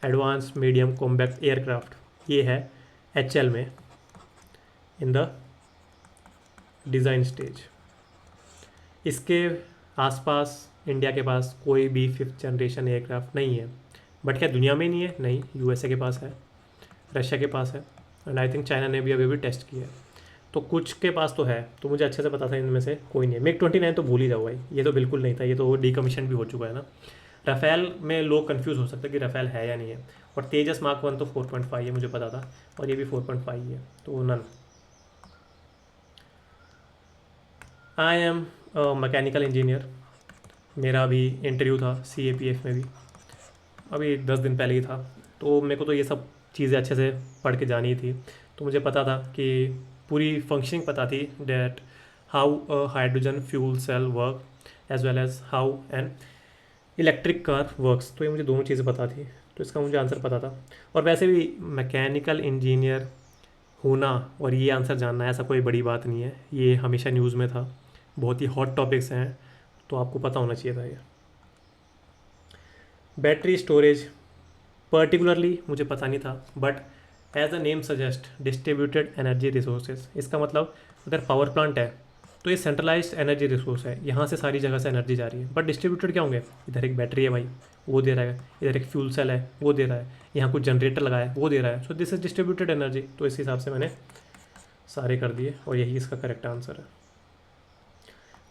एडवांस मीडियम कॉम्बैक्ट एयरक्राफ्ट, ये है HL में इन द डिज़ाइन स्टेज। इसके आसपास इंडिया के पास कोई भी 5th जनरेशन एयरक्राफ्ट नहीं है। बट क्या दुनिया में नहीं है? नहीं, USA के पास है, रशिया के पास है, एंड आई थिंक चाइना ने भी अभी टेस्ट किया है। तो कुछ के पास तो है, तो मुझे अच्छे से पता था इनमें से कोई नहीं है। MiG-29 तो भूल ही जाओ भाई, ये तो बिल्कुल नहीं था, ये तो डीकमीशन भी हो चुका है ना। राफेल में लोग कंफ्यूज हो सकते हैं कि राफेल है या नहीं है। और तेजस Mark 1 तो 4.5 है, मुझे पता था, और ये भी 4.5 ही है, तो none. I am mechanical engineer. मेरा अभी इंटरव्यू था CAPF में भी, अभी 10 दिन पहले ही था। तो मेरे को तो ये सब चीज़ें अच्छे से पढ़ के जानी थी। तो मुझे पता था कि पूरी फंक्शनिंग पता थी, that how a hydrogen fuel cell work as well as how an electric car works. तो ये मुझे दोनों चीज़ें पता थी, तो इसका मुझे आंसर पता था। और वैसे भी मैकेनिकल इंजीनियर होना और ये आंसर जानना ऐसा कोई बड़ी बात नहीं है, ये हमेशा न्यूज़ में था, बहुत ही हॉट टॉपिक्स हैं, तो आपको पता होना चाहिए था ये। बैटरी स्टोरेज पर्टिकुलरली मुझे पता नहीं था, but as the name suggest distributed energy resources, इसका मतलब अगर पावर प्लांट है तो ये सेंट्रलाइज्ड एनर्जी रिसोर्स है, यहाँ से सारी जगह से एनर्जी जा रही है। बट डिस्ट्रीब्यूटेड क्या होंगे, इधर एक बैटरी है भाई वो दे रहा है, इधर एक फ्यूल सेल है वो दे रहा है, यहाँ कुछ जनरेटर लगाया है वो दे रहा है, सो दिस इज डिस्ट्रीब्यूटेड एनर्जी। तो इस हिसाब से मैंने सारे कर दिए, और यही इसका करेक्ट आंसर है।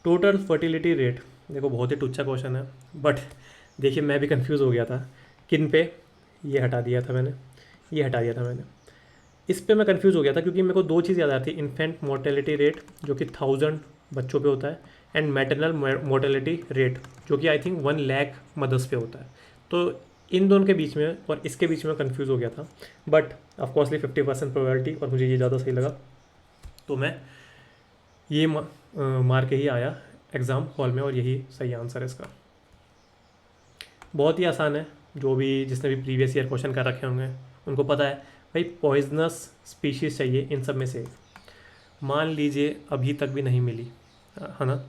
टोटल फर्टिलिटी रेट, देखो बहुत ही टुच्चा क्वेश्चन है, बट देखिए मैं भी कंफ्यूज हो गया था किन पे, ये हटा दिया था मैंने, ये हटा दिया था मैंने, इस पे मैं कंफ्यूज हो गया था, क्योंकि मेरे को 2 चीज़ याद आती, इन्फेंट मोर्टेलिटी रेट जो कि 1000 बच्चों पे होता है, एंड मैटरनल मोर्टेलिटी रेट जो कि आई थिंक 1 लाख मदर्स पे होता है। तो इन दोनों के बीच में और इसके बीच में कंफ्यूज हो गया था, बट ऑफकोर्सली 50% प्रोबेबिलिटी और मुझे ये ज़्यादा सही लगा, तो मैं ये मार के ही आया एग्ज़ाम हॉल में, और यही सही आंसर है इसका। बहुत ही आसान है, जो भी जिसने भी प्रीवियस ईयर क्वेश्चन कर रखे होंगे उनको पता है भाई, पॉइजनस स्पीशीज़ चाहिए इन सब में से। मान लीजिए अभी तक भी नहीं मिली, है ना,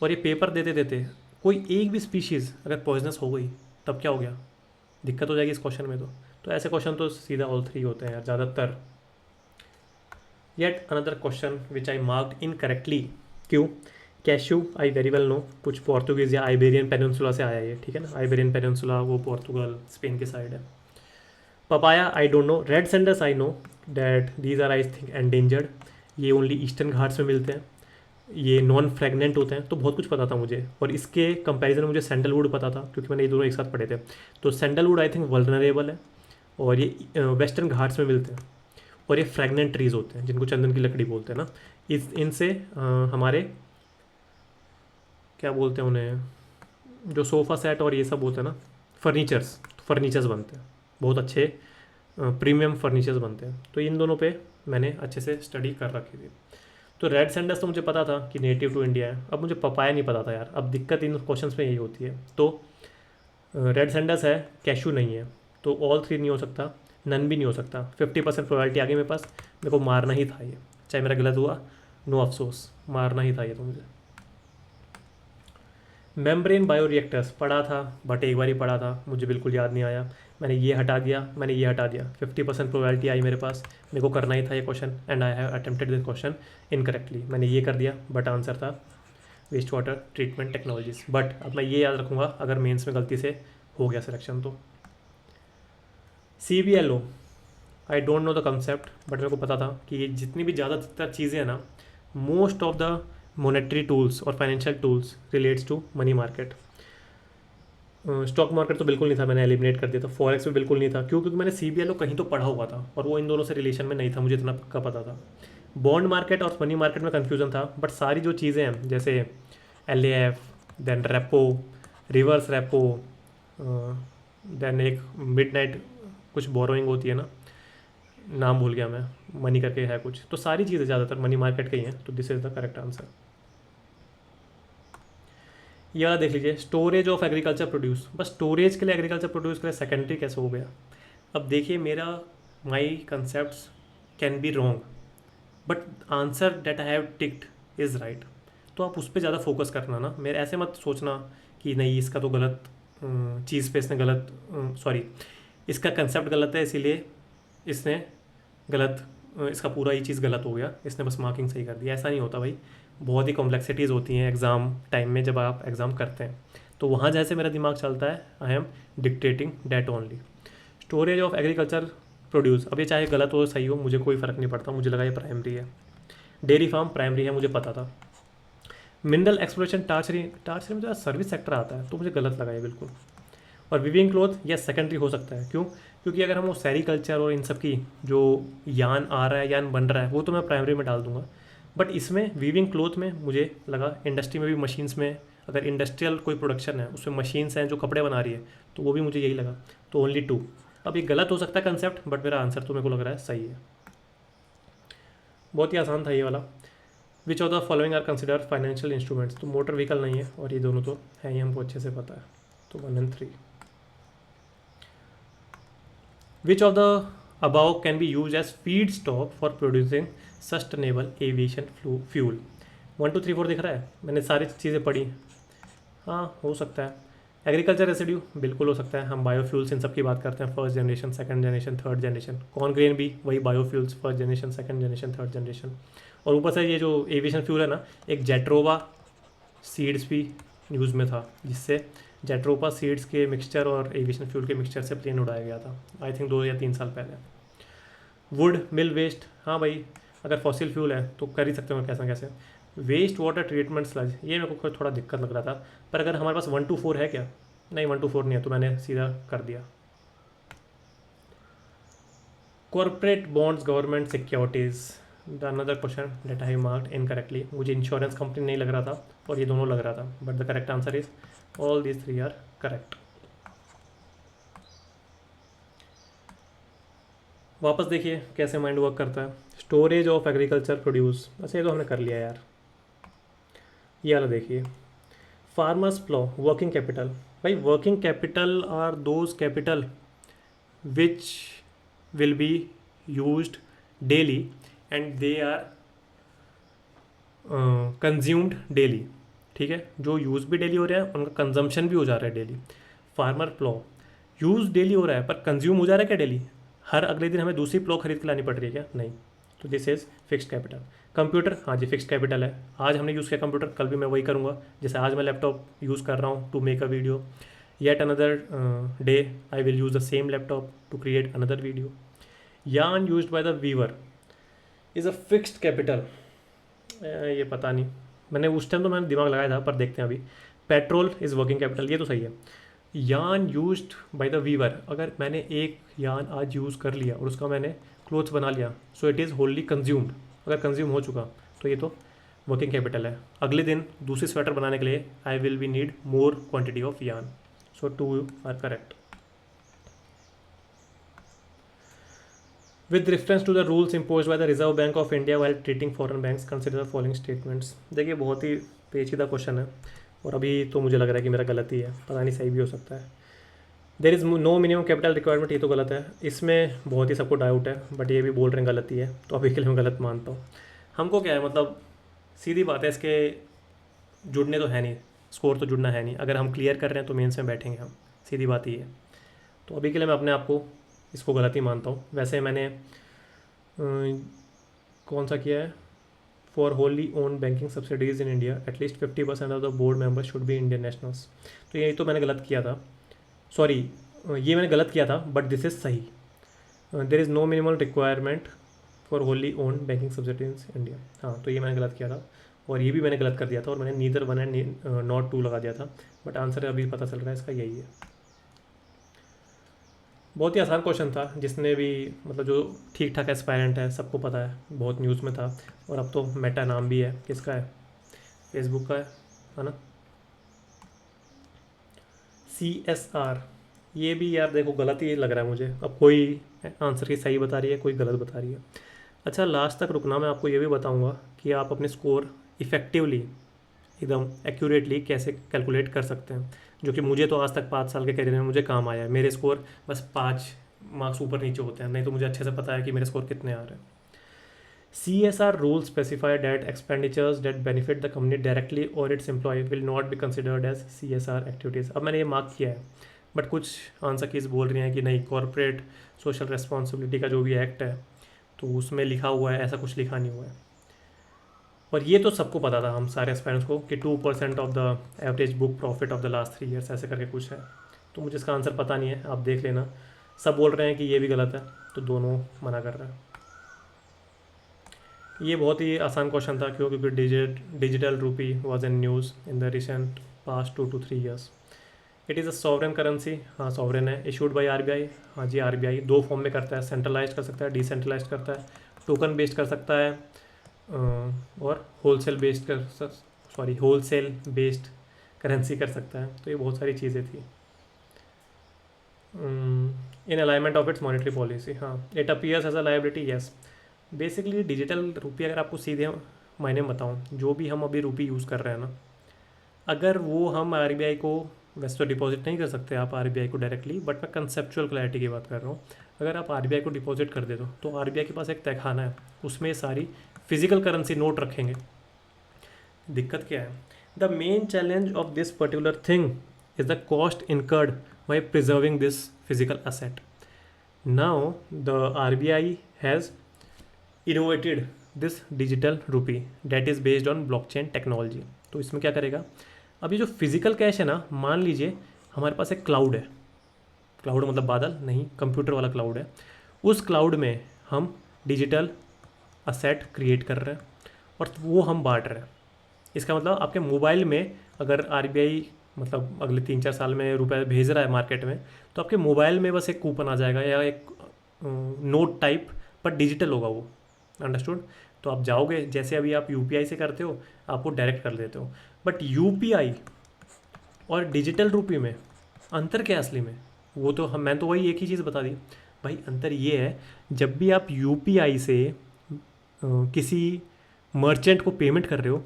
और ये पेपर देते देते कोई एक भी स्पीशीज़ अगर पॉइजनस हो गई, तब क्या हो गया, दिक्कत हो जाएगी इस क्वेश्चन में। तो ऐसे क्वेश्चन तो सीधा ऑल 3 होते हैं यार ज़्यादातर। Yet another question which I marked incorrectly. क्यों? Cashew I very well know, कुछ पोर्तुगीज़ या आइबेरियन पेनिनसुला से आया ये, ठीक है ना, आइबेरियन पेनिनसुला वो पोर्तुगल स्पेन के साइड है। Papaya I don't know. Red sanders I know that these are I think endangered, ये ओनली ईस्टर्न घाट्स में मिलते हैं, ये नॉन फ्रेगनेंट होते हैं, तो बहुत कुछ पता था मुझे। और इसके कंपैरिजन में मुझे सैंडलवुड पता था, क्योंकि मैंने ये दोनों एक साथ पढ़े थे। तो सैंडलवुड आई थिंक वल्नरेबल है, और ये वेस्टर्न घाट्स में मिलते हैं, और ये फ्रेगनेंट ट्रीज होते हैं जिनको चंदन की लकड़ी बोलते हैं ना। इनसे हमारे क्या बोलते हैं उन्हें, जो सोफ़ा सेट और ये सब होते हैं ना, फर्नीचर्स बनते हैं, बहुत अच्छे प्रीमियम फर्नीचर्स बनते हैं। तो इन दोनों पे मैंने अच्छे से स्टडी कर रखी थी। तो रेड सैंडर्स तो मुझे पता था कि नेटिव टू इंडिया है, अब मुझे पपाया नहीं पता था यार। अब दिक्कत इन क्वेश्चंस में यही होती है। तो रेड सैंडर्स है, कैशू नहीं है, तो ऑल 3 नहीं हो सकता, नन भी नहीं हो सकता। 50% प्रोबेबिलिटी आ गई मेरे पास, मेरे को मारना ही था ये, चाहे मेरा गलत हुआ नो अफसोस, मारना ही था ये तो मुझे। मेम्ब्रेन बायोरिएक्टर्स पढ़ा था, बट एक बार ही पढ़ा था, मुझे बिल्कुल याद नहीं आया। मैंने ये हटा दिया, 50% प्रोबेबिलिटी आई मेरे पास, मेरे को करना ही था ये question, and I have attempted this question incorrectly. मैंने ये कर दिया, बट आंसर था waste water treatment technologies. But अब मैं ये याद रखूँगा अगर मेंस में गलती से हो गया सिलेक्शन तो। CBLO I don't know the concept, but मेरे को पता था कि ये जितनी भी ज़्यादातर चीज़ें हैं ना, most of the monetary tools और financial tools relates to money market. Stock market तो बिल्कुल नहीं था, मैंने एलिमिनेट कर दिया था। फॉरेक्स भी बिल्कुल नहीं था, क्यों? क्योंकि मैंने CBLO कहीं तो पढ़ा हुआ था, और वो इन दोनों से रिलेशन में नहीं था, मुझे इतना पक्का पता था। बॉन्ड मार्केट और मनी मार्केट में कन्फ्यूजन था, बट सारी जो चीज़ें हैं जैसे LAF, then repo, reverse repo, then एक मिडनाइट कुछ बोरोइंग होती है ना, नाम भूल गया मैं, मनी करके है कुछ, तो सारी चीज़ें ज़्यादातर मनी मार्केट के ही हैं। तो this is the correct answer. ये वाला देख लीजिए, स्टोरेज ऑफ एग्रीकल्चर प्रोड्यूस। बस स्टोरेज के लिए एग्रीकल्चर प्रोड्यूस के लिए सेकेंडरी कैसे हो गया? अब देखिए, मेरा my concept can be wrong, but answer that I have ticked is right. तो आप उस पर ज़्यादा फोकस करना ना, मेरे ऐसे मत सोचना कि नहीं इसका तो गलत चीज़ पे इसने गलत, सॉरी, इसका कंसेप्ट गलत है इसीलिए इसने गलत, इसका पूरा ही चीज़ गलत हो गया, इसने बस मार्किंग सही कर दी। ऐसा नहीं होता भाई, बहुत ही कॉम्प्लेक्सिटीज़ होती हैं एग्ज़ाम टाइम में जब आप एग्ज़ाम करते हैं। तो वहाँ जैसे मेरा दिमाग चलता है, I am dictating that only. Storage of agriculture produce, अब ये चाहे गलत हो सही हो मुझे कोई फ़र्क नहीं पड़ता, मुझे लगा ये प्राइमरी है। डेयरी फार्म प्राइमरी है, मुझे पता था। मिनरल एक्सप्लोरेशन टार्चरी में जो सर्विस सेक्टर आता है, तो मुझे गलत लगा ये बिल्कुल। और विविंग क्लोथ यह सेकेंडरी हो सकता है, क्यों? क्योंकि अगर हम वो सेरीकल्चर और इन सब की जो यान आ रहा है, यान बन रहा है, वो तो मैं प्राइमरी में डाल दूंगा। बट इसमें वीविंग क्लोथ में मुझे लगा इंडस्ट्री में भी, मशीन्स में, अगर इंडस्ट्रियल कोई प्रोडक्शन है उसमें मशीन्स हैं जो कपड़े बना रही है, तो वो भी मुझे यही लगा। तो ओनली 2। अब ये गलत हो सकता है कंसेप्ट, बट मेरा आंसर तो मेरे को लग रहा है सही है। बहुत ही आसान था ये वाला। Which of the following are consider financial instruments, तो मोटर व्हीकल नहीं है, और ये दोनों तो है ही, हमको अच्छे से पता है। तो 1 और 3। Which of the above can be used as feedstock for producing sustainable aviation fuel? 1 2 3 4 दिख रहा है, मैंने सारी चीज़ें पढ़ी। हाँ, हो सकता है। एग्रीकल्चर रेसिड्यू बिल्कुल हो सकता है, हम बायोफ्यूल्स इन सब की बात करते हैं, first generation, second generation, third generation. Corn grain भी वही biofuels, first generation, second generation, third generation. और ऊपर से ये जो एविएशन फ्यूल है ना, एक जेट्रोवा सीड्स भी न्यूज़ में था, जिससे जेट्रोपा सीड्स के मिक्सचर और एविएशन फ्यूल के मिक्सचर से प्लेन उड़ाया गया था, आई थिंक 2 या 3 साल पहले। वुड मिल वेस्ट, हाँ भाई, अगर फॉसिल फ्यूल है तो कर ही सकते हो कैसे कैसे। वेस्ट वाटर ट्रीटमेंट स्लज, ये मेरे को थोड़ा दिक्कत लग रहा था, पर अगर हमारे पास 1 2 4 है क्या? नहीं, 1 2 4 नहीं है, तो मैंने सीधा कर दिया। Corporate bonds government securities, the another question that I marked incorrectly. मुझे इंश्योरेंस कंपनी नहीं लग रहा था, और ये दोनों लग रहा था, but the correct answer is all these 3 are correct. वापस देखिए कैसे माइंड वर्क करता है। स्टोरेज ऑफ एग्रीकल्चर प्रोड्यूस, अच्छा ये तो हमने कर लिया यार। ये वाला देखिए, फार्मर्स प्लॉ वर्किंग कैपिटल। भाई working capital are those capital which will be used daily and they are consumed daily. ठीक है, जो यूज़ भी डेली हो रहा है उनका कंजम्पशन भी हो जा रहा है daily. Farmer plough use daily हो रहा है पर कंज्यूम हो जा रहा है क्या डेली? हर अगले दिन हमें दूसरी प्लॉ खरीद के लानी पड़ रही है क्या? नहीं। तो this is fixed capital. Computer, हाँ जी फिक्स्ड कैपिटल है। आज हमने यूज़ किया कंप्यूटर, कल भी मैं वही करूँगा। जैसे आज मैं लैपटॉप यूज़ कर रहा हूँ to make a video, yet another day I will use the same laptop to create another video. Yarn used by the weaver is a fixed capital. ये पता नहीं, मैंने उस टाइम तो मैंने दिमाग लगाया था पर देखते हैं अभी। पेट्रोल इज़ वर्किंग कैपिटल, ये तो सही है। यान यूज्ड बाय द वीवर, अगर मैंने एक यान आज यूज़ कर लिया और उसका मैंने क्लोथ्स बना लिया, सो इट इज़ होल्ली कंज्यूम्ड। अगर कंज्यूम हो चुका तो ये तो वर्किंग कैपिटल है। अगले दिन दूसरी स्वेटर बनाने के लिए I will be need more quantity of yarn, so two are correct. With reference to the rules imposed by the Reserve Bank of India while treating foreign banks, consider the following statements। देखिए बहुत ही पेचीदा question है और अभी तो मुझे लग रहा है कि मेरा गलत ही है, पता नहीं सही भी हो सकता है। There is no minimum capital requirement, ये तो गलत है। इसमें बहुत ही सबको डाउट है बट ये भी बोल रहे हैं गलत ही है, तो अभी के लिए मैं गलत मानता हूँ। हमको क्या है मतलब, सीधी बात है, इसके जुड़ने तो है नहीं, स्कोर तो जुड़ना है नहीं। अगर हम क्लियर कर रहे हैं तो मेंस में बैठेंगे हम, सीधी बात ही है। तो अभी के लिए मैं अपने आप को इसको गलत ही मानता हूँ। वैसे मैंने कौन सा किया है, for wholly own banking subsidies in India at least 50% of the board members should be Indian nationals. तो ये तो मैंने गलत किया था, सॉरी ये मैंने गलत किया था बट दिस इज़ सही। There is no minimal requirement for wholly own banking subsidies India, हाँ तो ये मैंने गलत किया था और ये भी मैंने गलत कर दिया था और मैंने neither one and not two लगा दिया था। बट आंसर अभी पता चल रहा है इसका यही है। बहुत ही आसान क्वेश्चन था, जिसने भी मतलब जो ठीक ठाक एस्पायरेंट है सबको पता है, बहुत न्यूज़ में था। और अब तो मेटा नाम भी है, किसका है? फेसबुक का है ना। CSR, ये भी यार देखो गलत ही लग रहा है मुझे। अब कोई आंसर की सही बता रही है, कोई गलत बता रही है। अच्छा लास्ट तक रुकना, मैं आपको ये भी बताऊंगा कि आप अपने स्कोर इफ़ेक्टिवली एकदम एक्यूरेटली कैसे कैलकुलेट कर सकते हैं, जो कि मुझे तो आज तक 5 साल के करियर में मुझे काम आया है। मेरे स्कोर बस 5 मार्क्स ऊपर नीचे होते हैं, नहीं तो मुझे अच्छे से पता है कि मेरे स्कोर कितने आ रहे हैं। CSR rules specify that expenditures that benefit the company directly or its employee will not be considered as CSR activities। अब मैंने ये मार्क किया है बट कुछ आंसर कीज बोल रही हैं कि नहीं, कॉर्पोरेट सोशल रेस्पॉन्सिबिलिटी का जो भी एक्ट है तो उसमें लिखा हुआ है, ऐसा कुछ लिखा नहीं हुआ है। और ये तो सबको पता था, हम सारे एस्पायरेंट्स को, कि 2% of the average book profit of the last 3 years ऐसे करके कुछ है। तो मुझे इसका आंसर पता नहीं है, आप देख लेना। सब बोल रहे हैं कि ये भी गलत है, तो दोनों मना कर रहे हैं। ये बहुत ही आसान क्वेश्चन था, क्योंकि डिजिटल रूपी was in news in the recent past 2 to 3 years. It is a sovereign currency, हाँ सॉवरेन है। इशूड बाय RBI, हाँ जी RBI 2 फॉर्म में करता है, सेंट्रलाइज कर सकता है, डिसेंट्रलाइज करता है, टोकन बेस्ड कर सकता है और होलसेल बेस्ड करेंसी कर सकता है। तो ये बहुत सारी चीज़ें थी। In alignment of its monetary policy, हाँ it appears as a liability, yes. Basically digital रुपये, अगर आपको सीधे मायने में बताऊँ, जो भी हम अभी रुपये यूज़ कर रहे हैं ना, अगर वो हम RBI को, वैसे तो डिपॉजिट नहीं कर सकते आप RBI को डायरेक्टली, बट मैं कंसेप्चुअल क्लैरिटी की बात कर रहा हूँ। अगर आप RBI को डिपॉजिट कर दे दो तो RBI के पास एक तहखाना है, उसमें सारी फिजिकल करेंसी नोट रखेंगे। दिक्कत क्या है? The main challenge of this particular thing is the cost incurred by preserving this physical asset. Now the RBI has innovated this digital रूपी that is based on blockchain technology. तो इसमें क्या करेगा, अभी जो फिजिकल कैश है ना, मान लीजिए हमारे पास एक क्लाउड है, क्लाउड मतलब बादल नहीं, कंप्यूटर वाला क्लाउड है। उस क्लाउड में हम डिजिटल असेट क्रिएट कर रहे हैं और वो हम बांट रहे हैं। इसका मतलब आपके मोबाइल में अगर RBI मतलब अगले 3-4 साल में रुपए भेज रहा है मार्केट में, तो आपके मोबाइल में बस एक कूपन आ जाएगा या एक नोट टाइप, पर डिजिटल होगा वो। अंडरस्टूड? तो आप जाओगे, जैसे अभी आप UPI से करते हो, आप वो डायरेक्ट कर देते हो। बट UPI और डिजिटल रूपी में अंतर क्या है असली में? वो तो हम, मैं तो वही एक ही चीज़ बता दी। भाई अंतर ये है, जब भी आप यूपीआई से किसी मर्चेंट को पेमेंट कर रहे हो,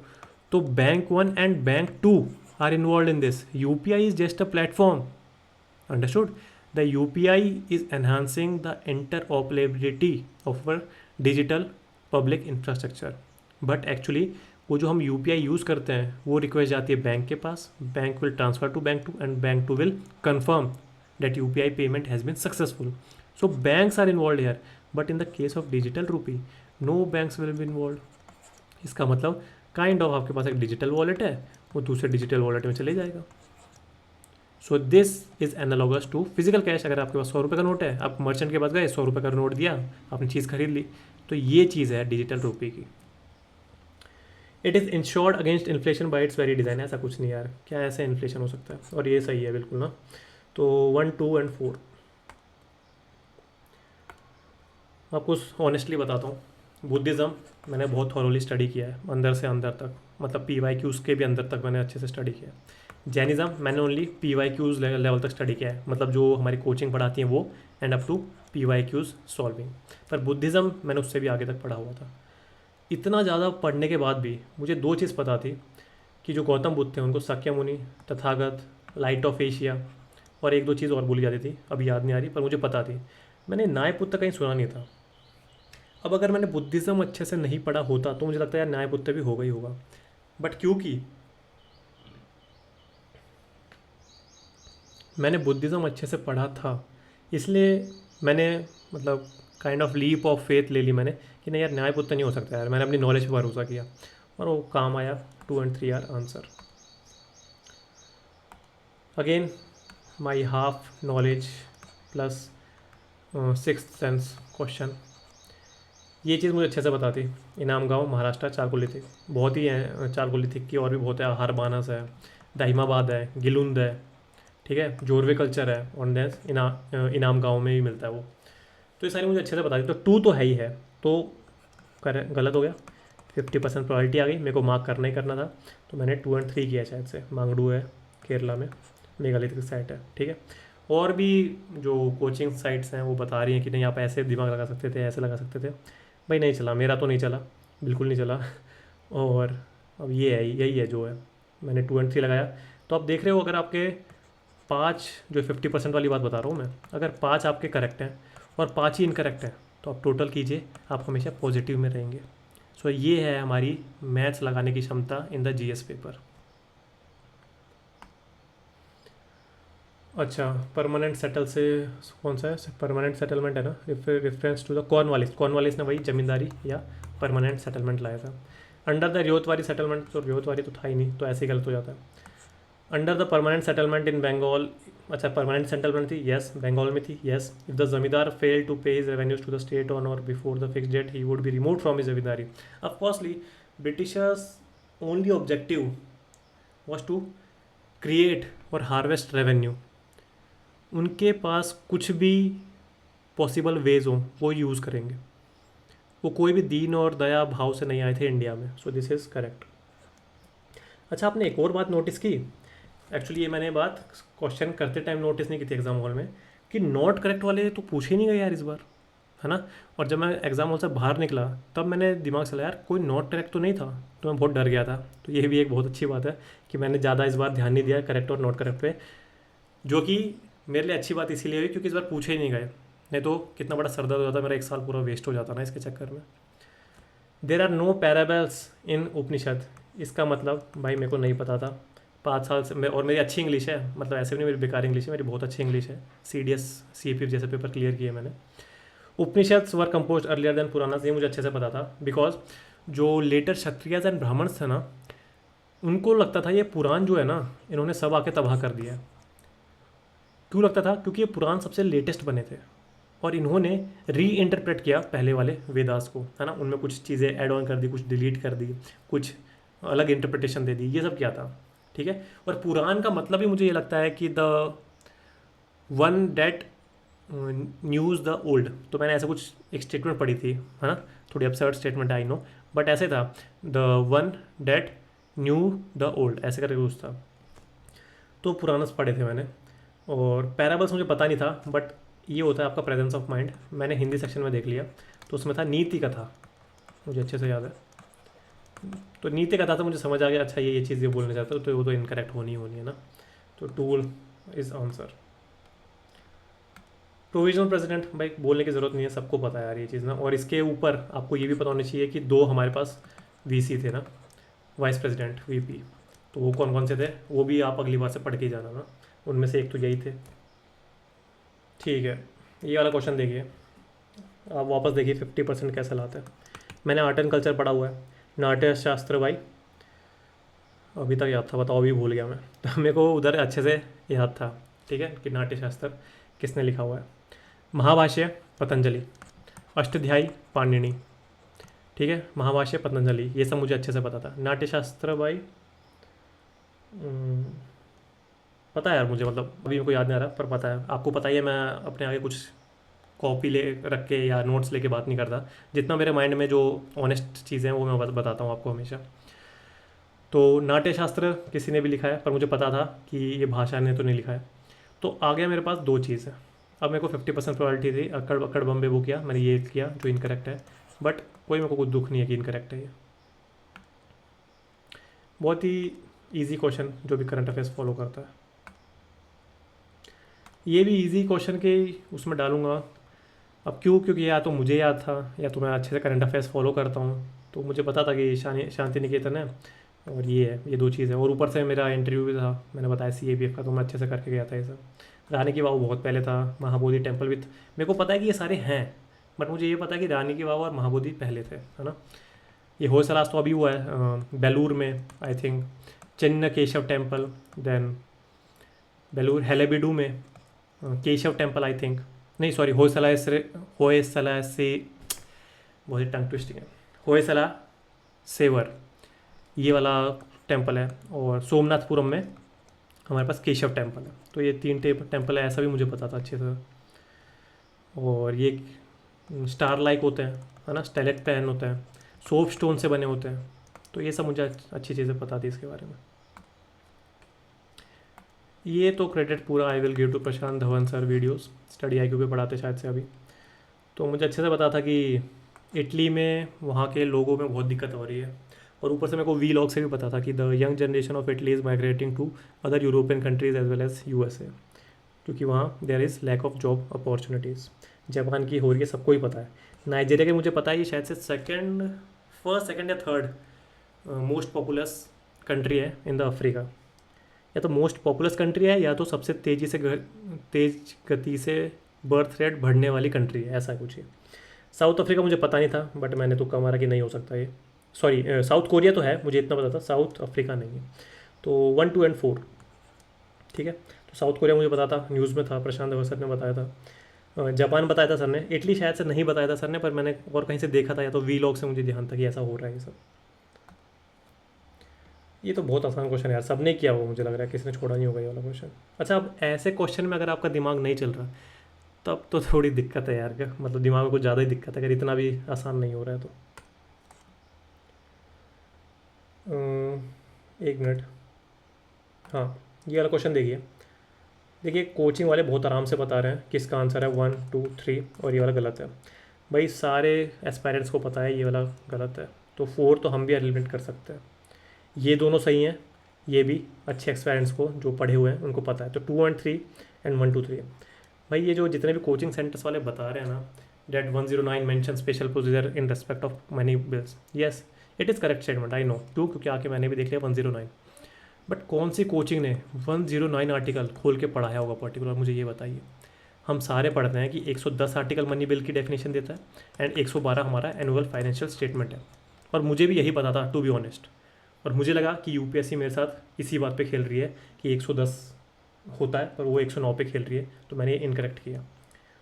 तो bank one and bank two are involve in this. UPI is just a platform. Understood. The UPI is enhancing the interoperability of our digital public infrastructure. But actually वो जो हम यूपीआई यूज़ करते हैं वो रिक्वेस्ट जाती है bank के पास, bank will transfer to bank two and bank two will confirm that UPI payment has been successful. So banks are involved here, but in the case of digital rupee, no banks will be involved. इसका मतलब kind of आपके पास एक digital wallet है, वो दूसरे digital wallet में चले जाएगा. So this is analogous to physical cash. अगर आपके पास 100 रुपये का नोट है, आप मर्चेंट के पास गए, 100 रुपये का नोट दिया, आपने चीज़ खरीद ली, तो ये चीज़ है डिजिटल रुपये की. It is insured against inflation by its very design. ऐसा कुछ नहीं यार, क्या ऐसे इन्फ्लेशन हो सकता है? और ये सही है बिल्कुल ना. तो 1, 2 एंड 4 आपको ऑनेस्टली बताता हूँ. बुद्धिज़्म मैंने बहुत थॉरोली स्टडी किया है, अंदर से अंदर तक, मतलब PYQs के भी अंदर तक मैंने अच्छे से स्टडी किया है. जैनिज़्म मैंने ओनली PYQs लेवल तक स्टडी किया है, मतलब जो हमारी कोचिंग पढ़ाती हैं वो, and up to PYQs solving. पर बुद्धिज़्म मैंने उससे भी आगे तक पढ़ा हुआ था. इतना ज़्यादा पढ़ने के बाद भी मुझे दो चीज़ पता थी कि जो गौतम बुद्ध थे उनको Shakyamuni, Tathagata, light of Asia, और एक दो चीज़ और भूल जाती थी, अभी याद नहीं आ रही, पर मुझे पता थी. मैंने न्यायपुत्र कहीं सुना नहीं था. अब अगर मैंने बुद्धिज़्म अच्छे से नहीं पढ़ा होता तो मुझे लगता है यार न्यायपुत्र भी होगा ही होगा. बट क्योंकि मैंने बुद्धिज़्म अच्छे से पढ़ा था, इसलिए मैंने मतलब kind of leap of faith ले ली मैंने कि नहीं यार न्यायपुत्र नहीं हो सकता यार. मैंने अपनी नॉलेज पर भरोसा किया और वो काम आया. 2 and 3 are answer. Again my half knowledge plus sixth sense question. ये चीज़ मुझे अच्छे से पता थी. इनाम गांव महाराष्ट्र, चारकोलीथिक बहुत ही है, चारकोलीथिक की और भी बहुत है, हरबानस है, दाहिमाबाद है, गिलुंद है, ठीक है, जोरवे कल्चर है, और देन इनाम गांव में भी मिलता है वो. तो ये सारी मुझे अच्छे से बता दी. तो 2 तो है ही है, तो गलत हो गया. 50% प्रॉबिलिटी आ गई, मेरे को मार्क करना ही करना था, तो मैंने 2 and 3 किया शायद से. मांगडू है केरला में, मेघालिथिक साइट है, ठीक है. और भी जो कोचिंग साइट्स हैं वो बता रही हैं कि नहीं आप ऐसे दिमाग लगा सकते थे, ऐसे लगा सकते थे. भाई नहीं चला, मेरा तो नहीं चला, बिल्कुल नहीं चला. और अब ये है, यही है जो है. मैंने 2 and 3 लगाया. तो आप देख रहे हो, अगर आपके 5, जो 50% वाली बात बता रहा हूँ मैं, अगर 5 आपके करेक्ट हैं और 5 ही इनकरेक्ट हैं, तो आप टोटल कीजिए, आप हमेशा पॉजिटिव में रहेंगे. सो ये है हमारी मैथ्स लगाने की क्षमता इन द GS पेपर. अच्छा, परमानेंट सेटल से कौन सा है? परमानेंट सेटलमेंट है ना, reference to the Cornwallis. Cornwallis ने वही जमींदारी या परमानेंट सेटलमेंट लाया था. अंडर द रियोतवारी सेटलमेंट, तो रियोतवारी तो था ही नहीं, तो ऐसे ही गलत हो जाता है. Under the permanent settlement in Bengal. अच्छा, परमानेंट सेटलमेंट थी, यस. बंगाल में थी, yes. If the zamindar fail to pay his revenues to the state on or before the fix date, he would be remove from his zamindari. ऑफकोर्सली Britishers only objective was to create or harvest revenue. उनके पास कुछ भी possible ways हों वो use करेंगे. वो कोई भी दीन और दया भाव से नहीं आए थे इंडिया में. So this is correct. अच्छा, आपने एक और बात नोटिस की. एक्चुअली ये मैंने बात क्वेश्चन करते टाइम नोटिस नहीं की थी एग्जाम हॉल में, कि नॉट करेक्ट वाले तो पूछे ही नहीं गए यार इस बार, है ना. और जब मैं एग्जाम हॉल से बाहर निकला तब मैंने दिमाग चला यार कोई नॉट करेक्ट तो नहीं था, तो मैं बहुत डर गया था. तो ये भी एक बहुत अच्छी बात है कि मैंने ज़्यादा इस बार ध्यान नहीं दिया करेक्ट और नॉट करेक्ट पे, जो कि मेरे लिए अच्छी बात इसीलिए हुई क्योंकि इस बार पूछे ही नहीं गए. नहीं तो कितना बड़ा सरदर्द हो जाता, मेरा 1 साल पूरा वेस्ट हो जाता ना इसके चक्कर में. देर आर नो पैराबल्स इन उपनिषद. इसका मतलब भाई मेरे को नहीं पता था. 5 साल से और मेरी अच्छी इंग्लिश है, मतलब ऐसे भी नहीं मेरी बेकार इंग्लिश है, मेरी बहुत अच्छी इंग्लिश है. CDS CAP जैसे पेपर क्लियर किए मैंने. उपनिषद्स वर कंपोज अर्लियर देन पुराना, ये मुझे अच्छे से पता था. बिकॉज जो लेटर क्षत्रियज एंड ब्राह्मण्स थे ना, उनको लगता था ये पुराण जो है ना, इन्होंने सब आके तबाह कर दिया. क्यों लगता था? क्योंकि ये पुराण सबसे लेटेस्ट बने थे और इन्होंने री इंटरप्रेट किया पहले वाले वेदास को, है ना. उनमें कुछ चीज़ें ऐड ऑन कर दी, कुछ डिलीट कर दी, कुछ अलग इंटरप्रिटेशन दे दी, ये सब किया था, ठीक है. और पुराण का मतलब ही मुझे ये लगता है कि the one that news the old. तो मैंने ऐसा कुछ एक स्टेटमेंट पढ़ी थी, है ना, थोड़ी absurd statement I know, but ऐसे था, the one that new the old, ऐसे करके कुछ था. तो पुराणस पढ़े थे मैंने. और पैराबल्स मुझे पता नहीं था, बट ये होता है आपका प्रेजेंस ऑफ माइंड। मैंने हिंदी सेक्शन में देख लिया, तो उसमें था नीति कथा, मुझे अच्छे से याद है। तो नीति कथा से मुझे समझ आ गया, अच्छा ये चीज़ ये बोलना चाहता हूँ, तो वो तो इनकरेक्ट होनी ही होनी है ना। तो tool is answer. Provisional president भाई बोलने की ज़रूरत नहीं है, सबको पता है यार ये चीज़ ना। और इसके ऊपर आपको ये भी पता होना चाहिए कि दो हमारे पास वीसी थे ना, वाइस प्रेसिडेंट, वीपी। तो वो कौन कौन से थे वो भी आप अगली बार से पढ़ के ही जाना ना, उनमें से एक तो यही थे। ठीक है, ये वाला क्वेश्चन देखिए, आप वापस देखिए 50% कैसे लाते हैं। मैंने आर्ट एंड कल्चर पढ़ा हुआ है, नाट्य शास्त्र भाई अभी तक याद था, बताओ अभी भूल गया मैं। तो मेरे को उधर अच्छे से याद था, ठीक है, कि नाट्य शास्त्र किसने लिखा हुआ है। महाभाष्य पतंजलि, अष्टाध्यायी पाणिनि, ठीक है, महाभाष्य पतंजलि, ये सब मुझे अच्छे से पता था। नाट्यशास्त्र भाई पता है यार मुझे, मतलब अभी मेरे को याद नहीं आ रहा, पर पता है। आपको पता ही है, मैं अपने आगे कुछ कॉपी ले रख के या नोट्स लेके बात नहीं करता। जितना मेरे माइंड में जो ऑनेस्ट चीज़ें हैं वो मैं बताता हूँ आपको हमेशा। तो नाट्यशास्त्र किसी ने भी लिखा है, पर मुझे पता था कि ये भाषा ने तो नहीं लिखा है। तो आ गया मेरे पास दो चीज़ है। अब मेरे को 50% प्रोबेबिलिटी थी, अक्कड़ अक्कड़ बम्बे वो किया मैंने, ये किया जो इनकरेक्ट है। बट कोई मेरे को कुछ दुख नहीं है कि इनकरेक्ट है ये। बहुत ही ईजी क्वेश्चन जो भी करंट अफेयर्स फॉलो करता है। ये भी इजी क्वेश्चन के उसमें डालूंगा। अब क्यों? क्योंकि या तो मुझे याद था या तो मैं अच्छे से करंट अफेयर्स फॉलो करता हूँ, तो मुझे पता था कि शांति निकेतन है और ये है, ये दो चीज़ है। और ऊपर से मेरा इंटरव्यू भी था, मैंने बताया CABF का, तो मैं अच्छे से करके गया था ये सब। रानी की वाव बहुत पहले था, महाबोधि टेम्पल भी मेरे को पता है कि ये सारे हैं, बट मुझे ये पता है कि रानी की वाव और महाबोधि पहले थे, है ना। ये होयसलास तो अभी हुआ है बेलूर में आई थिंक, चिन्न केशव टेम्पल, देन बेलूर हेलेबिडू में केशव टेम्पल आई थिंक, नहीं सॉरी होयसला से बहुत ही टंग ट्विस्टिंग है, होयसला सेवर ये वाला टेम्पल है। और सोमनाथपुरम में हमारे पास केशव टेम्पल है। तो ये तीन टेम्पल है, ऐसा भी मुझे पता था अच्छे से। और ये स्टार लाइक होते हैं, है ना, स्टेलेट पैन होते हैं, सोप स्टोन से बने होते हैं। तो ये सब मुझे अच्छी चीज़ें पता थी इसके बारे में। ये तो क्रेडिट पूरा I will give to Prashant Dhawan sir, videos study IQ पे पढ़ाते शायद से अभी। तो मुझे अच्छे से पता था कि इटली में वहाँ के लोगों में बहुत दिक्कत हो रही है। और ऊपर से मेरे को वीलॉग से भी पता था कि the young generation of Italy is migrating to other European countries as well as USA, क्योंकि वहाँ there is lack of job opportunities. Japan की हो रही है, सबको ही पता है। नाइजीरिया के मुझे पता है, ये शायद से फर्स्ट सेकंड या थर्ड मोस्ट पॉपुलस कंट्री है इन द अफ्रीका। या तो मोस्ट पॉपुलस कंट्री है, या तो सबसे तेज गति से बर्थ रेट बढ़ने वाली कंट्री है, ऐसा कुछ है। साउथ अफ्रीका मुझे पता नहीं था, बट मैंने तुक्का मारा कि नहीं हो सकता ये। सॉरी, साउथ कोरिया तो है, मुझे इतना पता था, साउथ अफ्रीका नहीं है। तो 1, 2 एंड 4, ठीक है। तो साउथ कोरिया मुझे पता था, न्यूज़ में था, प्रशांत धवन सर ने बताया था। जापान बताया था सर ने, इटली शायद से नहीं बताया था सर ने, पर मैंने और कहीं से देखा था, या तो वीलॉग से मुझे ध्यान था कि ऐसा हो रहा है ये सब। ये तो बहुत आसान क्वेश्चन है यार, सबने किया होगा, मुझे लग रहा है किसी ने छोड़ा नहीं होगा ये वाला क्वेश्चन। अच्छा, अब ऐसे क्वेश्चन में अगर आपका दिमाग नहीं चल रहा तब तो थोड़ी दिक्कत है यार, क्या मतलब दिमाग में कुछ ज़्यादा ही दिक्कत है अगर इतना भी आसान नहीं हो रहा है तो। 1 मिनट, हाँ ये वाला क्वेश्चन देखिए। देखिए कोचिंग वाले बहुत आराम से बता रहे हैं किसका आंसर है 1, 2, 3, और ये वाला गलत है। भाई सारे एस्पायरेंट्स को पता है ये वाला गलत है, तो 4 तो हम भी एलिमिनेट कर सकते हैं। ये दोनों सही हैं, ये भी अच्छे एक्सपेरेंट्स को जो पढ़े हुए हैं उनको पता है। तो 2 एंड 3 एंड 1, 2, 3। भाई ये जो जितने भी कोचिंग सेंटर्स वाले बता रहे हैं ना, that 109 mention special procedure in respect of money bills, yes it is correct statement, I know. क्यों? क्योंकि आके मैंने भी देख लिया 109। बट कौन सी कोचिंग ने 109 आर्टिकल खोल के पढ़ाया होगा पर्टिकुलर, मुझे ये बताइए। हम सारे पढ़ते हैं कि 110 आर्टिकल मनी बिल की डेफिनेशन देता है एंड 112 हमारा एनुअल फाइनेंशियल स्टेटमेंट है। और मुझे भी यही पता था टू बी ऑनेस्ट। और मुझे लगा कि UPSC मेरे साथ इसी बात पे खेल रही है कि 110 होता है, पर वो 109 पे खेल रही है, तो मैंने इनकरेक्ट किया।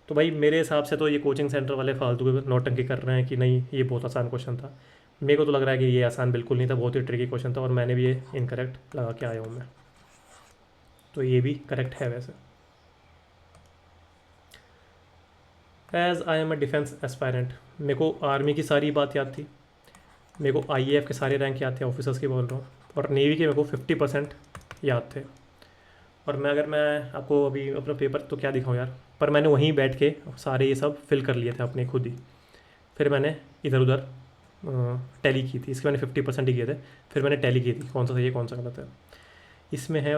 तो भाई मेरे हिसाब से तो ये कोचिंग सेंटर वाले फालतू के नौटंकी कर रहे हैं कि नहीं ये बहुत आसान क्वेश्चन था। मेरे को तो लग रहा है कि ये आसान बिल्कुल नहीं था, बहुत ही ट्रिकी क्वेश्चन था, और मैंने भी ये इनकरेक्ट लगा के आया हूँ मैं। तो ये भी करेक्ट है वैसे। As I am a defence aspirant, मेरे को आर्मी की सारी बात याद थी, मेरे को IAF के सारे रैंक याद थे, ऑफिसर्स की बोल रहा हूँ, और नेवी के मेरे को 50% याद थे। और मैं आपको अभी अपना पेपर तो क्या दिखाऊँ यार, पर मैंने वहीं बैठ के सारे ये सब फिल कर लिए थे अपने खुद ही। फिर मैंने इधर उधर टैली की थी, इसके मैंने 50% ही किए थे। फिर मैंने टैली की थी कौन सा सही है कौन सा गलत है। इसमें है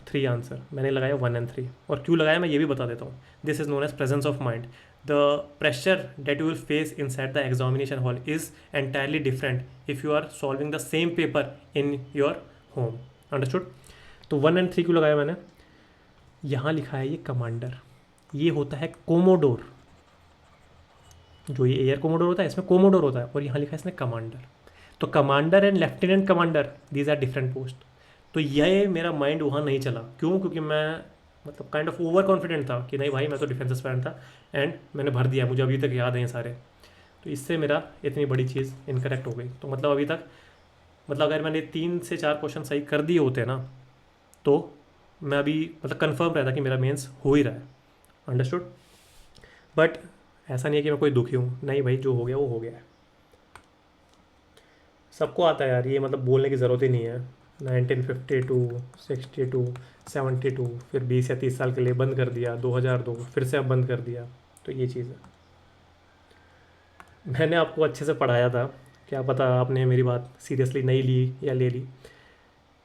3 आंसर, मैंने लगाया 1 एंड 3। और क्यों लगाया मैं ये भी बता देता हूँ। This is known as presence of mind. The pressure that you will face inside the examination hall is entirely different if you are solving the same paper in your home. Understood. तो 1 and 3 क्यों लगाया मैंने। यहाँ लिखा है ये commander, ये होता है कोमोडोर। जो ये एयर कोमोडोर होता है इसमें कोमोडोर होता है, और यहाँ लिखा है इसमें कमांडर। तो commander and lieutenant commander these are different post. तो ये मेरा माइंड वहाँ नहीं चला, क्यों, क्योंकि मैं मतलब काइंड ऑफ ओवर कॉन्फिडेंट था कि नहीं भाई मैं तो डिफेंस एस्पायरेंट था, एंड मैंने भर दिया, मुझे अभी तक याद हैं सारे। तो इससे मेरा इतनी बड़ी चीज़ इनकरेक्ट हो गई। तो मतलब अभी तक, मतलब अगर मैंने 3 से 4 क्वेश्चन सही कर दिए होते ना, तो मैं अभी मतलब कंफर्म रहता कि मेरा मेंस हो ही रहा है। अंडरस्टूड। बट ऐसा नहीं है कि मैं कोई दुखी हूँ, नहीं भाई, जो हो गया वो हो गया है। सबको आता है यार ये, मतलब बोलने की ज़रूरत ही नहीं है। 1952, 62, 72, फिर 20 या 30 साल के लिए बंद कर दिया, 2002 फिर से अब बंद कर दिया। तो ये चीज़ है। मैंने आपको अच्छे से पढ़ाया था, क्या पता आपने मेरी बात सीरियसली नहीं ली या ले ली।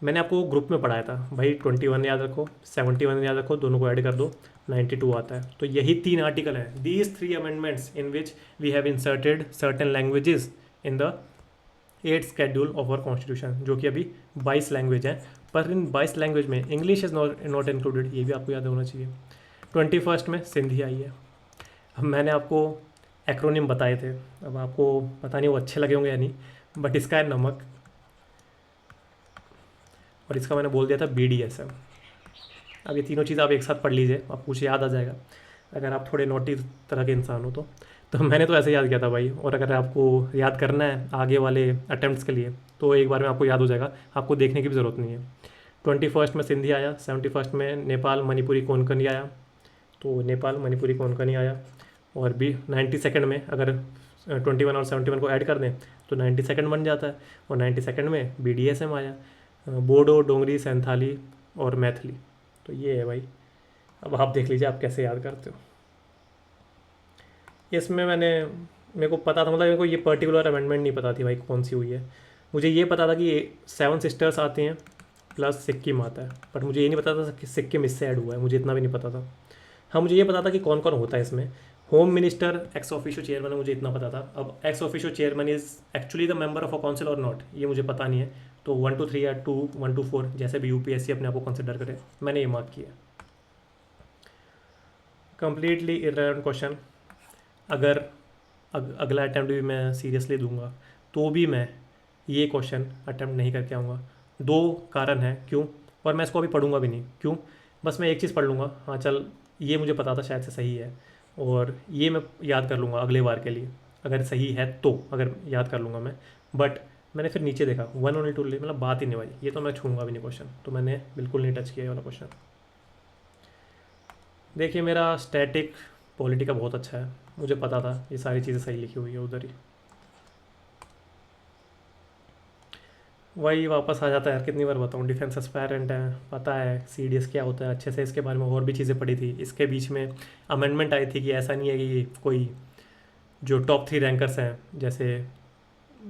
मैंने आपको ग्रुप में पढ़ाया था भाई, 21 याद रखो, 71 याद रखो, दोनों को ऐड कर दो, 92 आता है। तो यही 3 आर्टिकल हैं, these 3 amendments in which we have inserted certain languages in the 8th schedule of our constitution, जो कि अभी 22 लैंग्वेज हैं। पर इन 22 लैंग्वेज में इंग्लिश इज़ नॉट इंक्लूडेड, ये भी आपको याद होना चाहिए। 21st में सिंधी आई है। अब मैंने आपको एक्रोनिम बताए थे, अब आपको पता नहीं वो अच्छे लगे होंगे या नहीं, बट इसका है नमक, और इसका मैंने बोल दिया था BDSM। अब ये तीनों चीज़ आप एक साथ पढ़ लीजिए, आपको कुछ याद आ जाएगा, अगर आप थोड़े नोटी तरह के इंसान हो तो मैंने तो ऐसे याद किया था भाई। और अगर आपको याद करना है आगे वाले अटेम्प्ट्स के लिए, तो एक बार में आपको याद हो जाएगा, आपको देखने की भी ज़रूरत नहीं है। 21st में सिंधी आया, 71st में नेपाल मणिपुरी कोंकणी आया, तो नेपाल मणिपुरी कोंकणी आया। और भी 92nd में अगर 21 और 71 को ऐड कर दें तो 92nd बन जाता है, और 92nd में BDSM आया, बोडो, डोंगरी, सैंथाली और मैथिली। तो ये है भाई, अब आप देख लीजिए आप कैसे याद करते हो। इसमें मेरे को पता था, मतलब मेरे को ये पर्टिकुलर अमेंडमेंट नहीं पता थी भाई कौन सी हुई है। मुझे ये पता था कि 7 सिस्टर्स आती हैं प्लस सिक्किम आता है, बट मुझे ये नहीं पता था कि सिक्किम इससे ऐड हुआ है, मुझे इतना भी नहीं पता था। हाँ, मुझे ये पता था कि कौन कौन होता है इसमें। Home minister ex officio chairman है, मुझे इतना पता था। अब ex officio chairman is actually the member of a council और नॉट, ये मुझे पता नहीं है। तो 1 to 3 या 1 to 4 जैसे भी UPSC अपने आप को कंसिडर करे, मैंने ये मार्क किया। Completely irrelevant question. अगर अगला अटैम्प्ट भी मैं सीरियसली दूंगा तो भी मैं ये क्वेश्चन अटैम्प्ट नहीं करके आऊँगा। 2 कारण हैं क्यों, और मैं इसको अभी पढ़ूंगा भी नहीं क्यों। बस मैं एक चीज़ पढ़ लूँगा, हाँ चल ये मुझे पता था शायद से सही है, और ये मैं याद कर लूँगा अगले बार के लिए, अगर सही है तो अगर याद कर लूँगा मैं। बट मैंने फिर नीचे देखा 1 only 2 मतलब बात ही नहीं भाई, ये तो मैं छूँगा भी नहीं क्वेश्चन, तो मैंने बिल्कुल नहीं टच किया ये वाला क्वेश्चन। देखिए मेरा स्टैटिक पॉलिटी का बहुत अच्छा है, मुझे पता था ये सारी चीज़ें सही लिखी हुई है उधर ही। वही वापस आ जाता है यार, कितनी बार बताऊँ, डिफेंस एस्पायरेंट है, पता है CDS क्या होता है अच्छे से, इसके बारे में और भी चीज़ें पढ़ी थी। इसके बीच में अमेंडमेंट आई थी कि ऐसा नहीं है कि कोई जो टॉप 3 रैंकर्स हैं जैसे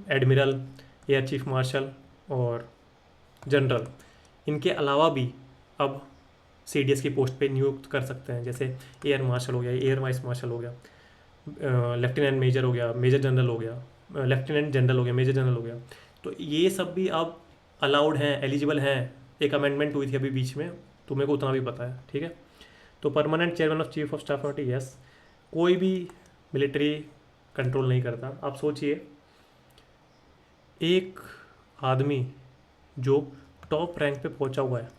एडमिरल, एयर चीफ मार्शल और जनरल, इनके अलावा भी अब CDS की पोस्ट पे नियुक्त कर सकते हैं। जैसे एयर मार्शल हो गया, एयर वाइस मार्शल हो गया, लेफ्टिनेंट मेजर हो गया, मेजर जनरल हो गया, लेफ्टिनेंट जनरल हो गया, मेजर जनरल हो गया। तो ये सब भी अब अलाउड हैं, एलिजिबल हैं। एक अमेंडमेंट हुई थी अभी बीच में, तो मेरे को उतना भी पता है, ठीक है। तो permanent chairman of chief of staff naughty, yes, कोई भी मिलिट्री कंट्रोल नहीं करता। आप सोचिए एक आदमी जो टॉप रैंक पे पहुंचा हुआ है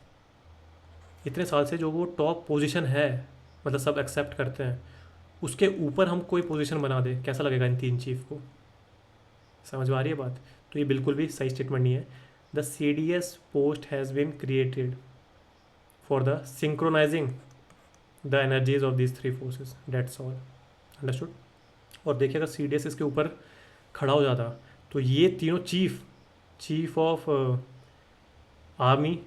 इतने साल से, जो वो टॉप पोजीशन है, मतलब सब एक्सेप्ट करते हैं, उसके ऊपर हम कोई पोजीशन बना दे, कैसा लगेगा इन 3 चीफ को। समझ में आ रही है बात। तो ये बिल्कुल भी सही स्टेटमेंट नहीं है। The CDS post has been created for the synchronizing the energies of these 3 forces, that's all. Understood. और देखिए अगर CDS इसके ऊपर खड़ा हो जाता तो ये तीनों chief of army,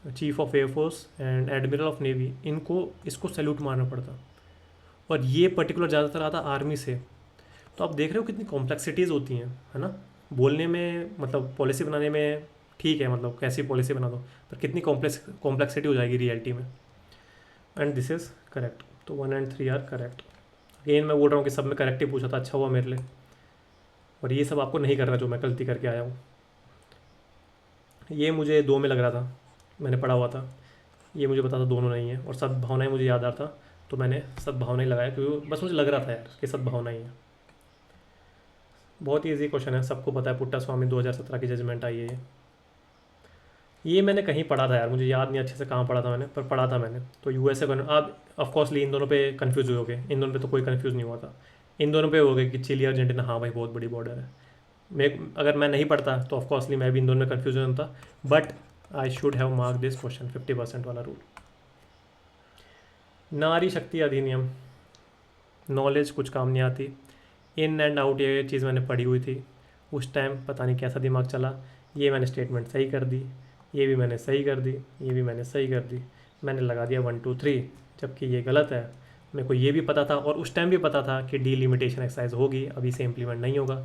chief of air force and admiral of navy, इनको इसको सैल्यूट मारना पड़ता। और ये पर्टिकुलर ज़्यादातर आता आर्मी से। तो आप देख रहे हो कितनी कॉम्प्लेक्सिटीज़ होती हैं, है ना। बोलने में मतलब पॉलिसी बनाने में ठीक है, मतलब कैसी पॉलिसी बना दो, पर कितनी कॉम्प्लेक्सिटी हो जाएगी रियलिटी में। एंड दिस इज़ करेक्ट, तो 1 and 3 आर करेक्ट। अगेन मैं बोल रहा हूँ कि सब में करेक्ट ही पूछा था, अच्छा हुआ मेरे लिए। और ये सब आपको नहीं करना जो मैं गलती करके आया हूँ। ये मुझे 2 में लग रहा था, मैंने पढ़ा हुआ था। ये मुझे पता था दोनों नहीं है, और सद्भावनाएँ मुझे याद आ रहा था, तो मैंने सद्भावना ही लगाया, क्योंकि बस मुझे लग रहा था यार कि सद्भावना ही है। बहुत ही ईजी क्वेश्चन है, सबको पता है, पुट्टा स्वामी 2017 की जजमेंट आई है ये मैंने कहीं पढ़ा था यार, मुझे याद नहीं अच्छे से कहाँ पढ़ा था मैंने, पर पढ़ा था मैंने। तो यूएसए को आप ऑफकोर्सली इन दोनों पे कंफ्यूज हुए होगे, इन दोनों पे तो कोई कंफ्यूज नहीं हुआ था। इन दोनों पे हो गए कि चिली अर्जेंटीना, हाँ भाई बहुत बड़ी बॉर्डर है। अगर मैं नहीं पढ़ता तो ऑफकोर्सली मैं भी इन दोनों में कन्फ्यूज हो जाता, but I should have mark this question, 50% वाला रूल। नारी शक्ति अधिनियम, नॉलेज कुछ काम नहीं आती, इन एंड आउट ये चीज़ मैंने पढ़ी हुई थी उस टाइम, पता नहीं कैसा दिमाग चला, ये मैंने स्टेटमेंट सही कर दी, ये भी मैंने सही कर दी, ये भी मैंने सही कर दी, मैंने लगा दिया 1 2 3, जबकि ये गलत है। मेरे को ये भी पता था और उस टाइम भी पता था कि डीलिमिटेशन एक्सरसाइज होगी, अभी से इम्प्लीमेंट नहीं होगा।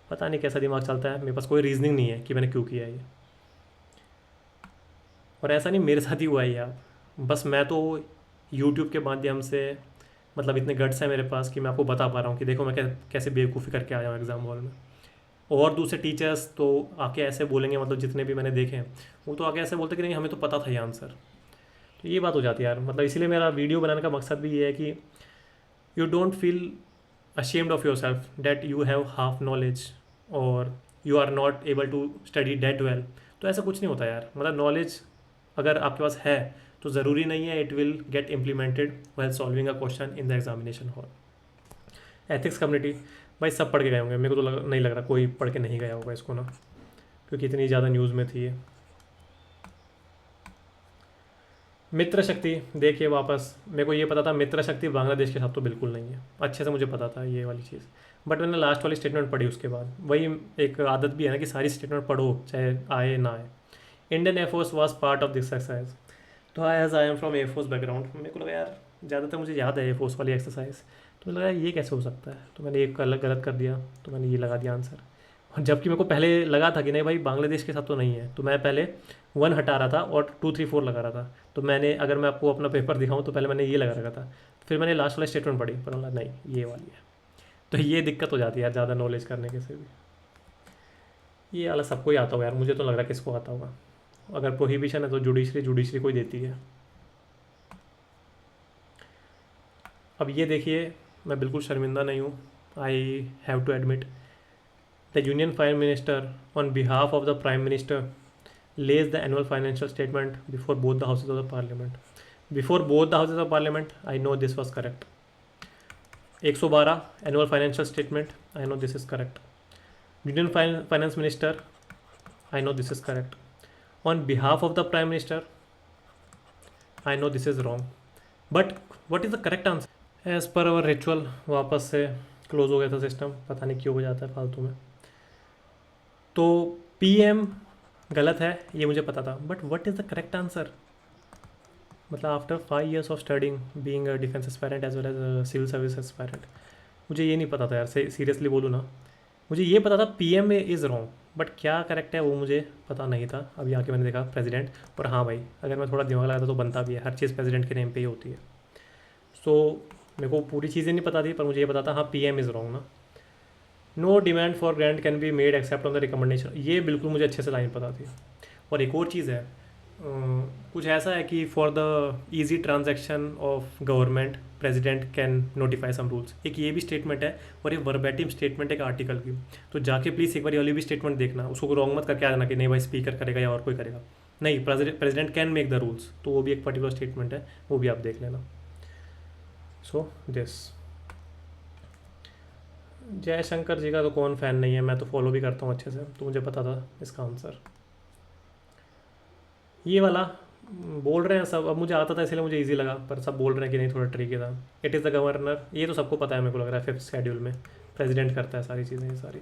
पता नहीं कैसा दिमाग चलता है, मेरे पास कोई रीजनिंग नहीं है कि मैंने क्यों किया ये। और ऐसा नहीं मेरे साथ ही हुआ है यार, बस मैं तो यूट्यूब के माध्यम से, मतलब इतने गट्स हैं मेरे पास कि मैं आपको बता पा रहा हूँ कि देखो मैं कैसे बेवकूफ़ी करके आया हूँ एग्ज़ाम हॉल में। और दूसरे टीचर्स तो आके ऐसे बोलेंगे, मतलब जितने भी मैंने देखे हैं वो तो आके ऐसे बोलते कि नहीं हमें तो पता था ये आंसर। तो ये बात हो जाती है यार, मतलब इसीलिए मेरा वीडियो बनाने का मकसद भी ये है कि you don't feel ashamed of yourself that you have half knowledge और you are not able to study that well। तो ऐसा कुछ नहीं होता यार, मतलब नॉलेज अगर आपके पास है तो ज़रूरी नहीं है it will get implemented while solving a question in the examination hall. Ethics community, भाई सब पढ़ के गए होंगे, मेरे को तो नहीं लग रहा कोई पढ़ के नहीं गया होगा इसको ना, क्योंकि इतनी ज़्यादा न्यूज़ में थी ये। मित्र शक्ति, देखिए वापस मेरे को ये पता था मित्र शक्ति बांग्लादेश के साथ तो बिल्कुल नहीं है, अच्छे से मुझे पता था ये वाली चीज़, बट मैंने लास्ट वाली स्टेटमेंट पढ़ी उसके बाद। वही एक आदत भी है ना कि सारी स्टेटमेंट पढ़ो चाहे आए ना आए। Indian Air Force was part of this exercise, तो as I am from air force background, मेरे को लगा यार ज़्यादातर मुझे याद है एयरफोर्स वाली एक्सरसाइज, तो मुझे लगा ये कैसे हो सकता है, तो मैंने एक अलग गलत कर दिया, तो मैंने ये लगा दिया आंसर। और जबकि मेरे को पहले लगा था कि नहीं भाई बांग्लादेश के साथ तो नहीं है, तो मैं पहले 1 हटा रहा था और 2 3 4 लगा रहा था। तो मैंने, अगर मैं आपको अपना पेपर दिखाऊं तो पहले मैंने ये लगा रखा था, फिर मैंने लास्ट वाला स्टेटमेंट पढ़ी, पर बोला नहीं ये वाली है। तो ये दिक्कत हो जाती है यार ज़्यादा नॉलेज करने के से भी। ये वाला सबको ही आता होगा यार, मुझे तो लग रहा है किसको आता होगा। अगर प्रोहिबिशन है तो जुडिशरी कोई देती है। अब ये देखिए, मैं बिल्कुल शर्मिंदा नहीं हूँ, I have to admit the union prime minister on behalf of the prime minister lays the annual financial statement before both the houses of the parliament. Before both the houses of parliament, I know this was correct. 112 annual financial statement, I know this is correct. Union finance minister, I know this is correct. On behalf of the prime minister, I know this is wrong. But what is the correct answer? As per our ritual, वापस से close हो गया था system, पता नहीं क्यों हो जाता है फालतू में। तो पीएम गलत है ये मुझे पता था, but what is the correct answer? मतलब after 5 years of studying being a defence aspirant as well as civil service aspirant, मुझे ये नहीं पता था यार, सीरियसली बोलूँ ना। मुझे ये पता था पीएम इज़ रॉन्ग, बट क्या करेक्ट है वो मुझे पता नहीं था। अभी आके मैंने देखा प्रेसिडेंट, और हाँ भाई अगर मैं थोड़ा दिमाग लगाता तो बनता भी है, हर चीज़ प्रेसिडेंट के नेम पे ही होती है। सो मेरे को पूरी चीज़ें नहीं पता थी, पर मुझे ये पता था हाँ पीएम इज़ रॉन्ग ना। No demand for grant can be made except on the recommendation, ये बिल्कुल मुझे अच्छे से लाइन पता थी। और एक और चीज़ है, कुछ ऐसा है कि for the easy transaction of government president can notify some rules, एक ये भी स्टेटमेंट है, और ये वर्बैटिम स्टेटमेंट है एक आर्टिकल की। तो जाके प्लीज़ एक बार ये वाली भी स्टेटमेंट देखना, उसको रॉन्ग मत करके आ जाना कि नहीं भाई स्पीकर करेगा या और कोई करेगा, नहीं president can make the rules, तो वो भी एक पर्टिकुलर स्टेटमेंट है, वो भी आप देख लेना। सो दिस, जयशंकर जी का तो कौन फ़ैन नहीं है, मैं तो फॉलो भी करता हूँ अच्छे से, तो मुझे पता था इसका आंसर। ये वाला बोल रहे हैं सब, अब मुझे आता था इसलिए मुझे इजी लगा, पर सब बोल रहे हैं कि नहीं थोड़ा ट्रिकी था। इट इज़ द गवर्नर, ये तो सबको पता है, मेरे को लग रहा है 5th शेड्यूल में प्रेसिडेंट करता है सारी चीज़ें ये सारी,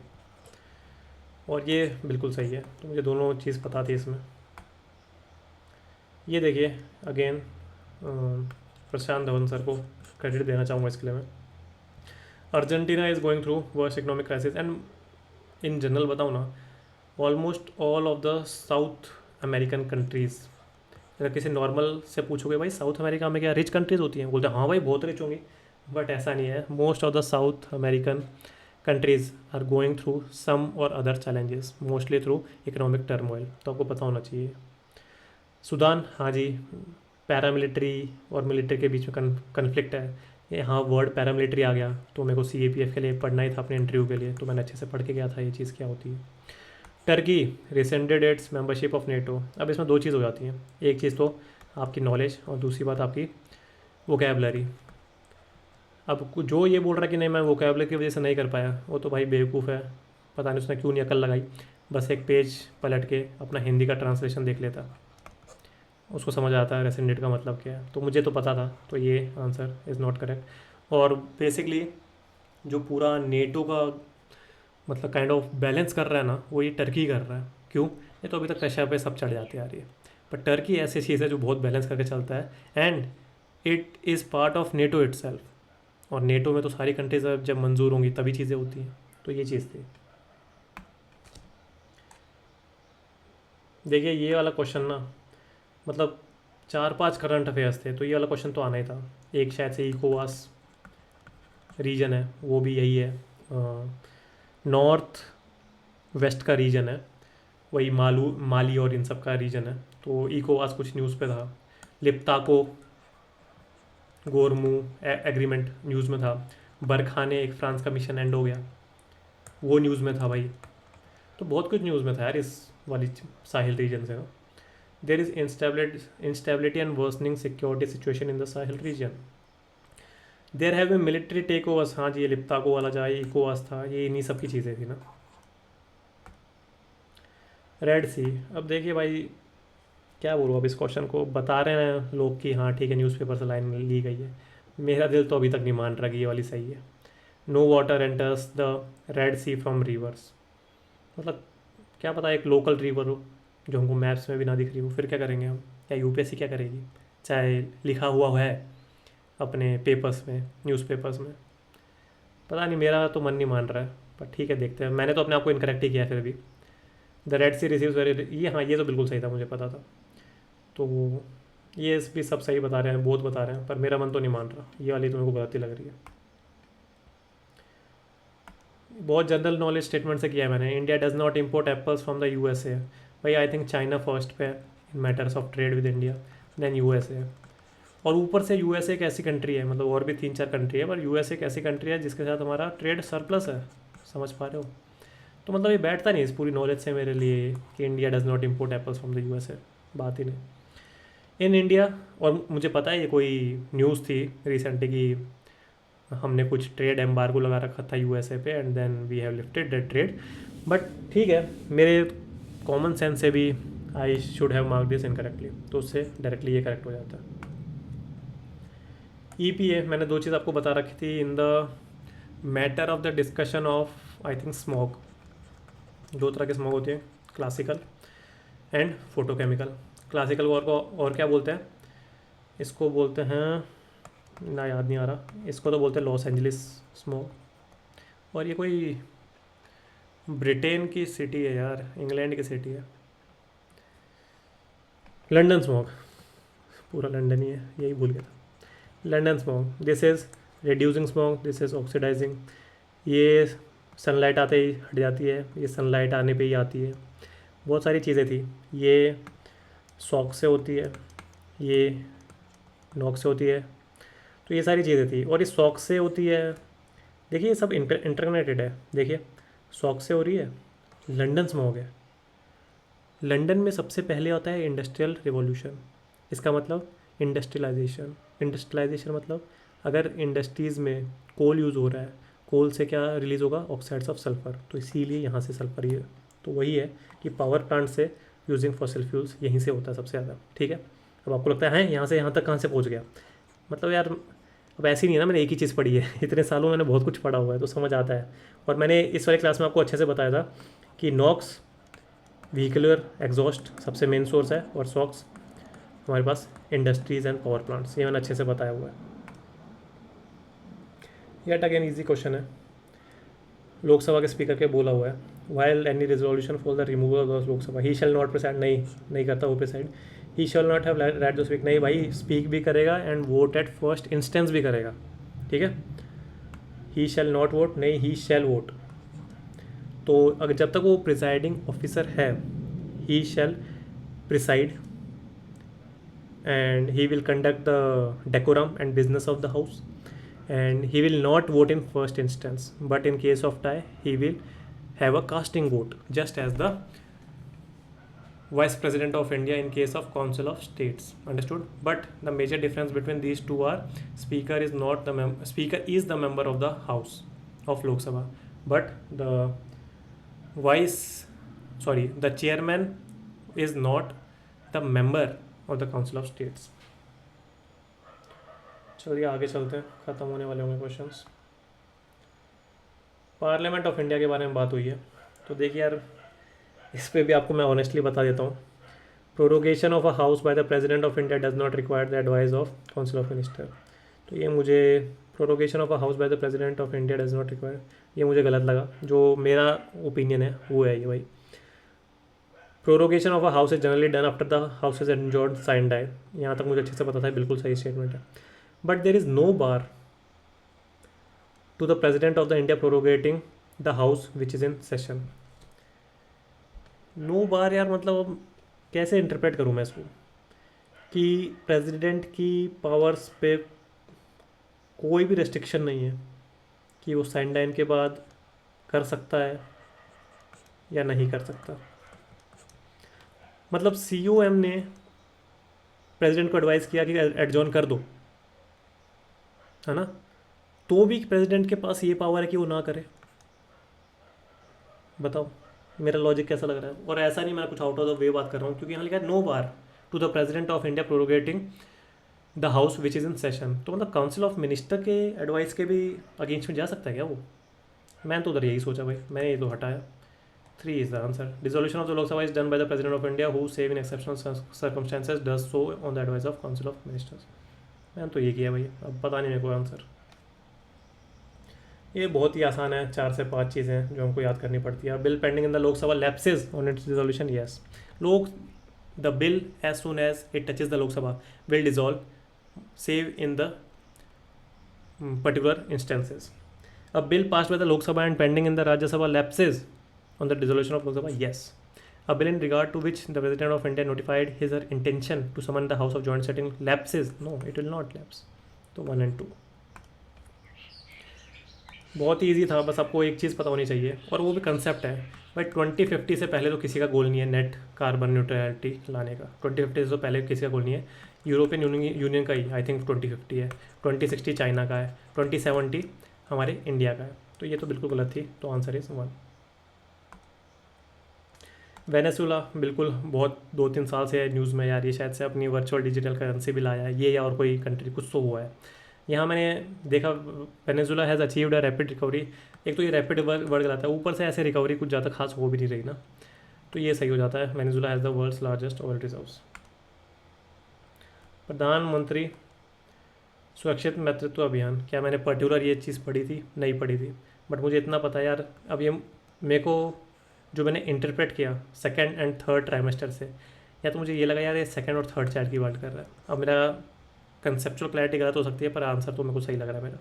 और ये बिल्कुल सही है, तो मुझे दोनों चीज़ पता थी इसमें। ये देखिए अगेन प्रशांत धवन सर को क्रेडिट देना चाहूँगा इसके लिए मैं। Argentina is going through worst economic crisis and in general बताऊँ ना, almost all of the South American countries, अगर किसी नॉर्मल से पूछोगे भाई साउथ अमेरिका में क्या रिच कंट्रीज़ होती हैं, बोलते हैं हाँ भाई बहुत रिच होंगी, बट ऐसा नहीं है। Most of the South American countries are going through some or other challenges, mostly through economic turmoil, तो आपको पता होना चाहिए। सूडान, हाँ जी, पैरामिलिट्री और मिलिट्री के बीच में कन्फ्लिक्ट है। यहाँ वर्ड पैरामिलिट्री आ गया तो मेरे को CAPF के लिए पढ़ना ही था अपने इंटरव्यू के लिए, तो मैंने अच्छे से पढ़ के गया था ये चीज़ क्या होती है। Turkey rescinded its membership of NATO. अब इसमें दो चीज़ हो जाती हैं, एक चीज़ तो आपकी नॉलेज और दूसरी बात आपकी वोकेबलरी। अब जो ये बोल रहा है कि नहीं मैं वोकेबलरी की वजह से नहीं कर पाया, वो तो भाई बेवकूफ़ है, पता नहीं उसने क्यों नहीं अकल लगाई, बस एक पेज पलट के अपना हिंदी का ट्रांसलेशन देख लेता, उसको समझ आता है रेसेंडेड का मतलब क्या है। तो मुझे तो पता था, तो ये आंसर इज़ नॉट करेक्ट। और बेसिकली जो पूरा नेटो का मतलब काइंड ऑफ बैलेंस कर रहा है ना, वो ये टर्की कर रहा है। क्यों? ये तो अभी तक रशिया पे सब चढ़ जाती आ रही है, पर टर्की ऐसी चीज़ है जो बहुत बैलेंस करके चलता है, and it is part of NATO itself. और नेटो में तो सारी कंट्रीज जब मंजूर होंगी तभी चीज़ें होती हैं, तो ये चीज़ थी। देखिए ये वाला क्वेश्चन ना, मतलब 4-5 करंट अफेयर्स थे, तो ये वाला क्वेश्चन तो आना ही था। एक शायद से इकोवास रीजन है, वो भी यही है, नॉर्थ वेस्ट का रीजन है, वही माली और इन सब का रीजन है। तो इकोवास कुछ न्यूज़ पे था, लिप्ताको गोरमू एग्रीमेंट न्यूज़ में था, बरखाने एक फ्रांस का मिशन एंड हो गया, वो न्यूज़ में था भाई। तो बहुत कुछ न्यूज़ में था यार इस वाली साहिल रीजन से ना। There is instability and worsening security situation in the Sahel region. There have been military takeovers. हाँ जी, ये लिप्ताको वाला जाए इकोवास था, ये इन्हीं सब की चीज़ें थी ना। रेड सी, अब देखिए भाई क्या बोलूँ, अब इस क्वेश्चन को बता रहे हैं लोग कि हाँ ठीक है न्यूज़पेपर से लाइन ली गई है, मेरा दिल तो अभी तक नहीं मान रहा कि ये वाली सही है। No water enters the red sea from rivers, मतलब क्या पता एक लोकल रिवर हो जो हमको मैप्स में भी ना दिख रही हो, फिर क्या करेंगे हम? क्या UPSC क्या करेगी? चाहे लिखा हुआ है अपने पेपर्स में, न्यूज़पेपर्स में, पता नहीं, मेरा तो मन नहीं मान रहा है, पर ठीक है देखते हैं। मैंने तो अपने आप को इनकरेक्ट ही किया फिर भी। The red sea receives very, ये हाँ ये तो बिल्कुल सही था, मुझे पता था। तो ये भी सब सही बता रहे हैं, बहुत बता रहे हैं, पर मेरा मन तो नहीं मान रहा, ये वाली तो मेरे को गलती लग रही है। बहुत जनरल नॉलेज स्टेटमेंट से किया है मैंने। India does not import apples from the USA। भाई I think China first pay in matters of trade with India, then USA। और ऊपर से USA एक ऐसी कंट्री है, मतलब और भी 3-4 कंट्री है, पर USA एक ऐसी कंट्री है जिसके साथ हमारा ट्रेड सरप्लस है, समझ पा रहे हो? तो मतलब ये बैठता नहीं इस पूरी नॉलेज से मेरे लिए कि India does not import apples from the USA, बात ही नहीं। इन इंडिया, और मुझे पता है ये कोई न्यूज़ थी रिसेंटली कि हमने कुछ ट्रेड एम्बार्गो लगा रखा था USA पे, and then we have lifted that trade, but ठीक है, मेरे कॉमन सेंस से भी I should have mark this incorrectly, तो उससे डायरेक्टली ये करेक्ट हो जाता है। EPA, मैंने दो चीज़ आपको बता रखी थी in the matter of the discussion of I think smog. दो तरह के स्मॉग होते हैं, क्लासिकल एंड फोटोकेमिकल। क्लासिकल और क्या बोलते हैं इसको, बोलते हैं ना, याद नहीं आ रहा, इसको तो बोलते हैं लॉस एंजलिस स्मॉग, और ये कोई ब्रिटेन की सिटी है यार, इंग्लैंड की सिटी है, लंदन स्मॉग, पूरा लंदन ही है, यही भूल गया था। London smog, this is reducing smog, this is oxidizing. ये सनलाइट आते ही हट जाती है, ये सनलाइट आने पे ही आती है। बहुत सारी चीज़ें थी, ये सॉक से होती है, ये नॉक से होती है, तो ये सारी चीज़ें थी। और ये सॉक से होती है, देखिए ये सब इंटरकनेक्टेड है। देखिए सॉक से हो रही है, लंदन स्मॉग है। लंदन में सबसे पहले होता है इंडस्ट्रियल रिवॉल्यूशन, इसका मतलब इंडस्ट्रियलाइजेशन। इंडस्ट्रियलाइजेशन मतलब अगर इंडस्ट्रीज़ में कोल यूज़ हो रहा है, कोल से क्या रिलीज़ होगा? ऑक्साइड्स ऑफ सल्फ़र, तो इसीलिए यहाँ से सल्फ़र ही है। तो वही है कि पावर प्लांट से यूजिंग फॉसिल फ्यूल्स यहीं से होता है सबसे ज़्यादा, ठीक है। अब आपको लगता है यहाँ से यहाँ तक कहाँ से पहुँच गया, मतलब यार अब ऐसी नहीं है ना, मैंने एक ही चीज़ पढ़ी है, इतने सालों मैंने बहुत कुछ पढ़ा हुआ है, तो समझ आता है। और मैंने इस वाली क्लास में आपको अच्छे से बताया था कि नॉक्स व्हीकुलर एग्जॉस्ट सबसे मेन सोर्स है, और सॉक्स हमारे पास इंडस्ट्रीज़ एंड पावर प्लांट्स, ये मैंने अच्छे से बताया हुआ है। यट अगेन ईजी क्वेश्चन है, लोकसभा के स्पीकर के बोला हुआ है, while any resolution for the removal of Lok Sabha he shall not preside, नहीं करता वो preside. He shall not have right to speak, नहीं भाई, स्पीक भी करेगा and vote at first instance भी करेगा, ठीक है। ही शैल नॉट वोट, नहीं, ही शैल वोट। तो अगर जब तक वो प्रिसाइडिंग ऑफिसर है, ही शैल preside and he will conduct the decorum and business of the house, and he will not vote in first instance, but in case of tie he will have a casting vote, just as the vice president of India in case of council of states, understood? But the major difference between these two are speaker is not the speaker is the member of the house of Lok Sabha, but the the chairman is not the member और the council of states. चलिए आगे चलते हैं, ख़त्म होने वाले होंगे questions. Parliament of India के बारे में बात हुई है, तो देखिए यार, इस पर भी आपको मैं ऑनेस्टली बता देता हूँ। Prorogation of a house by the president of India does not require the advice of council of minister. तो ये मुझे, prorogation of a house by the president of India does not require, ये मुझे गलत लगा। जो मेरा ओपिनियन है वो है ये भाई, prorogation of a house is generally done after the house is adjourned sine die. यहाँ तक मुझे अच्छे से पता था, बिल्कुल सही स्टेटमेंट है। But there is no bar to the president of the India proroguing the house which is in session. No bar यार, मतलब अब कैसे इंटरप्रेट करूँ मैं इसको, कि प्रेसिडेंट की पावर्स पे कोई भी रेस्ट्रिक्शन नहीं है कि वो साइन डाइन के बाद कर सकता है या नहीं कर सकता। मतलब COM ने प्रेसिडेंट को एडवाइस किया कि एडजॉर्न कर दो, है ना, तो भी प्रेसिडेंट के पास ये पावर है कि वो ना करे। बताओ मेरा लॉजिक कैसा लग रहा है? और ऐसा नहीं मैं कुछ आउट ऑफ द वे बात कर रहा हूँ, क्योंकि यहाँ लिखा है no bar to the president of India proroguing the house which is in session. तो मतलब काउंसिल ऑफ मिनिस्टर के एडवाइस के भी अगेंस्ट में जा सकता है क्या वो? मैंने तो उधर यही सोचा भाई, मैंने ये तो हटाया। 3 is the answer. Dissolution of the Lok Sabha is done by the President of India, who, save in exceptional circumstances, does so on the advice of Council of Ministers. मैंने तो ये किया भाई, अब पता नहीं मेरे को आंसर। ये बहुत ही आसान है, 4 से 5 चीज़ें जो हमको याद करनी पड़ती है। Bill pending in the Lok Sabha lapses on its dissolution, yes. The bill as soon as it touches the Lok Sabha will dissolve, save in the particular instances. A bill passed by the Lok Sabha and pending in the Rajya Sabha lapses on the dissolution of Lok Sabha, yes. A bill in regard to which the President of India notified his intention to summon the House of Joint Sitting lapses, no, it will not lapse. तो 1 and 2 बहुत ही easy था, बस आपको एक चीज़ पता होनी चाहिए, और वो भी कंसेप्ट है भाई। 2050 से पहले तो किसी का गोल नहीं है नेट कार्बन न्यूट्रलिटी लाने का। 2050 से तो पहले किसी का गोल नहीं है। यूरोपियन यूनियन का ही आई थिंक 2050 है, 2060 चाइना का है, 2070 हमारे इंडिया का है। तो ये तो बिल्कुल गलत थी, तो आंसर इज 1। वेनेजुला बिल्कुल बहुत 2-3 साल से है न्यूज़ में यार, ये शायद से अपनी वर्चुअल डिजिटल करेंसी भी लाया है ये, या और कोई कंट्री कुछ तो हुआ है। यहाँ मैंने देखा Venezuela has achieved a rapid recovery. एक तो ये रैपिड वर्ड गलत है, ऊपर से ऐसे रिकवरी कुछ ज़्यादा खास हो भी नहीं रही ना, तो ये सही हो जाता है। Venezuela has the world's largest oil reserves. प्रधानमंत्री सुरक्षित नेतृत्व अभियान, क्या मैंने पर्टिकुलर ये चीज़ पढ़ी थी? नहीं पढ़ी थी, बट मुझे इतना पता है यार। अब ये मेरे को जो मैंने इंटरप्रेट किया 2nd and 3rd ट्राइमेस्टर से, या तो मुझे ये लगा यार ये 2nd और 3rd चाइल्ड की बात कर रहा है। अब मेरा कंसेप्चुअल क्लैरिटी गलत हो सकती है, पर आंसर तो मेरे को सही लग रहा है मेरा।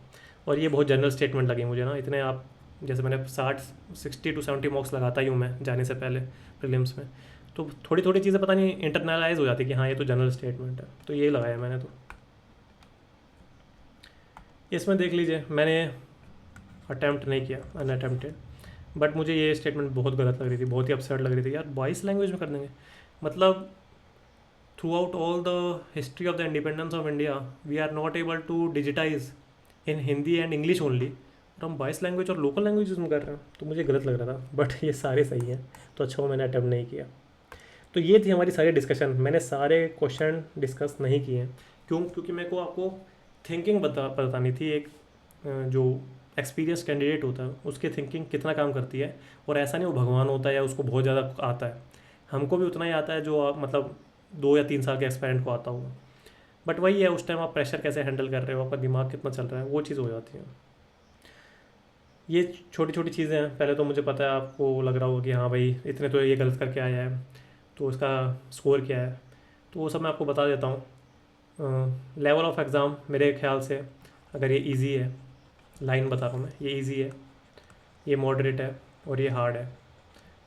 और ये बहुत जनरल स्टेटमेंट लगी मुझे ना, इतने आप जैसे मैंने 60 to 70 मार्क्स लगाता ही हूँ मैं जाने से पहले प्रीलिम्स में, तो थोड़ी थोड़ी चीज़ें पता नहीं इंटरनलाइज हो जाती कि हाँ ये तो जनरल स्टेटमेंट है, तो ये लगाया मैंने। तो इसमें देख लीजिए मैंने अटैम्प्ट नहीं किया, अनअटैम्प्टेड, बट मुझे ये स्टेटमेंट बहुत गलत लग रही थी, बहुत ही अपसेट लग रही थी यार। 22 लैंग्वेज में कर देंगे, मतलब throughout all the history of the independence of India we are not able to digitize in Hindi and English only, और हम 22 लैंग्वेज और लोकल लैंग्वेज में कर रहे हैं, तो मुझे गलत लग रहा था। बट ये सारे सही हैं, तो अच्छा वो मैंने अटैम्प्ट नहीं किया। तो ये थी हमारी सारी डिस्कशन। मैंने सारे क्वेश्चन डिस्कस नहीं किए हैं, क्योंकि मेरे को आपको थिंकिंग बतानी थी। एक जो एक्सपीरियंस कैंडिडेट होता है उसकी थिंकिंग कितना काम करती है, और ऐसा नहीं वो भगवान होता है या उसको बहुत ज़्यादा आता है, हमको भी उतना ही आता है जो मतलब 2 या 3 साल के एक्सपेरेंट को आता होगा। बट वही है, उस टाइम आप प्रेशर कैसे हैंडल कर रहे हो, आपका दिमाग कितना चल रहा है, वो चीज़ हो जाती है। ये छोटी छोटी चीज़ें हैं। पहले तो मुझे पता है आपको लग रहा होगा कि हाँ भाई इतने तो ये गलत करके आया है, तो उसका स्कोर क्या है, तो वो सब मैं आपको बता देता हूँ। लेवल ऑफ एग्ज़ाम मेरे ख्याल से, अगर ये इजी है, लाइन बता रहा हूँ मैं, ये इजी है, ये मॉडरेट है, और ये हार्ड है।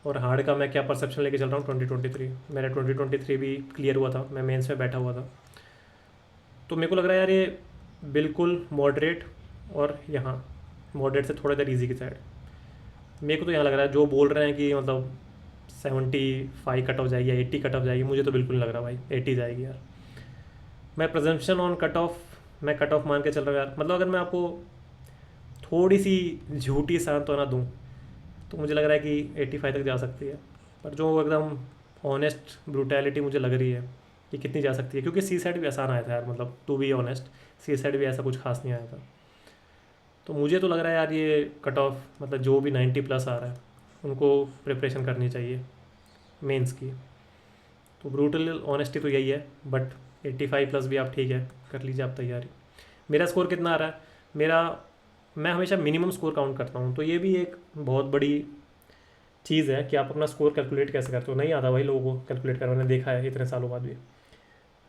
और हार्ड का मैं क्या परसेप्शन लेके चल रहा हूँ, 2023 मेरा 2023 भी क्लियर हुआ था, मैं मेंस में बैठा हुआ था। तो मेरे को लग रहा है यार ये बिल्कुल मॉडरेट, और यहाँ मॉडरेट से थोड़ा देर ईजी की साइड। मेरे को तो यहाँ लग रहा है जो बोल रहे हैं कि मतलब 75 कट ऑफ जाएगी या 80 कट ऑफ जाएगी, मुझे तो बिल्कुल नहीं लग रहा भाई 80 जाएगी यार। मैं प्रजेंशन ऑन कट ऑफ, मैं कट ऑफ मान के चल रहा हूँ यार। मतलब अगर मैं आपको थोड़ी सी झूठी सांत्वना दूँ तो मुझे लग रहा है कि 85 तक जा सकती है। पर जो एकदम ऑनेस्ट ब्रूटैलिटी मुझे लग रही है कि कितनी जा सकती है, क्योंकि सी साइड भी आसान आया था यार, मतलब to be honest sea side भी ऐसा कुछ खास नहीं आया था। तो मुझे तो लग रहा है यार ये कट ऑफ मतलब जो भी 90+ आ रहा है उनको प्रिपरेशन करनी चाहिए मेंस की। तो ब्रूटल ऑनेस्टी तो यही है, बट 85+ भी आप ठीक है कर लीजिए आप तैयारी। मेरा स्कोर कितना आ रहा है, मेरा, मैं हमेशा मिनिमम स्कोर काउंट करता हूँ। तो ये भी एक बहुत बड़ी चीज़ है कि आप अपना स्कोर कैलकुलेट कैसे करते हो। नहीं आता भाई लोगों को कैलकुलेट करना, मैंने देखा है इतने सालों बाद भी।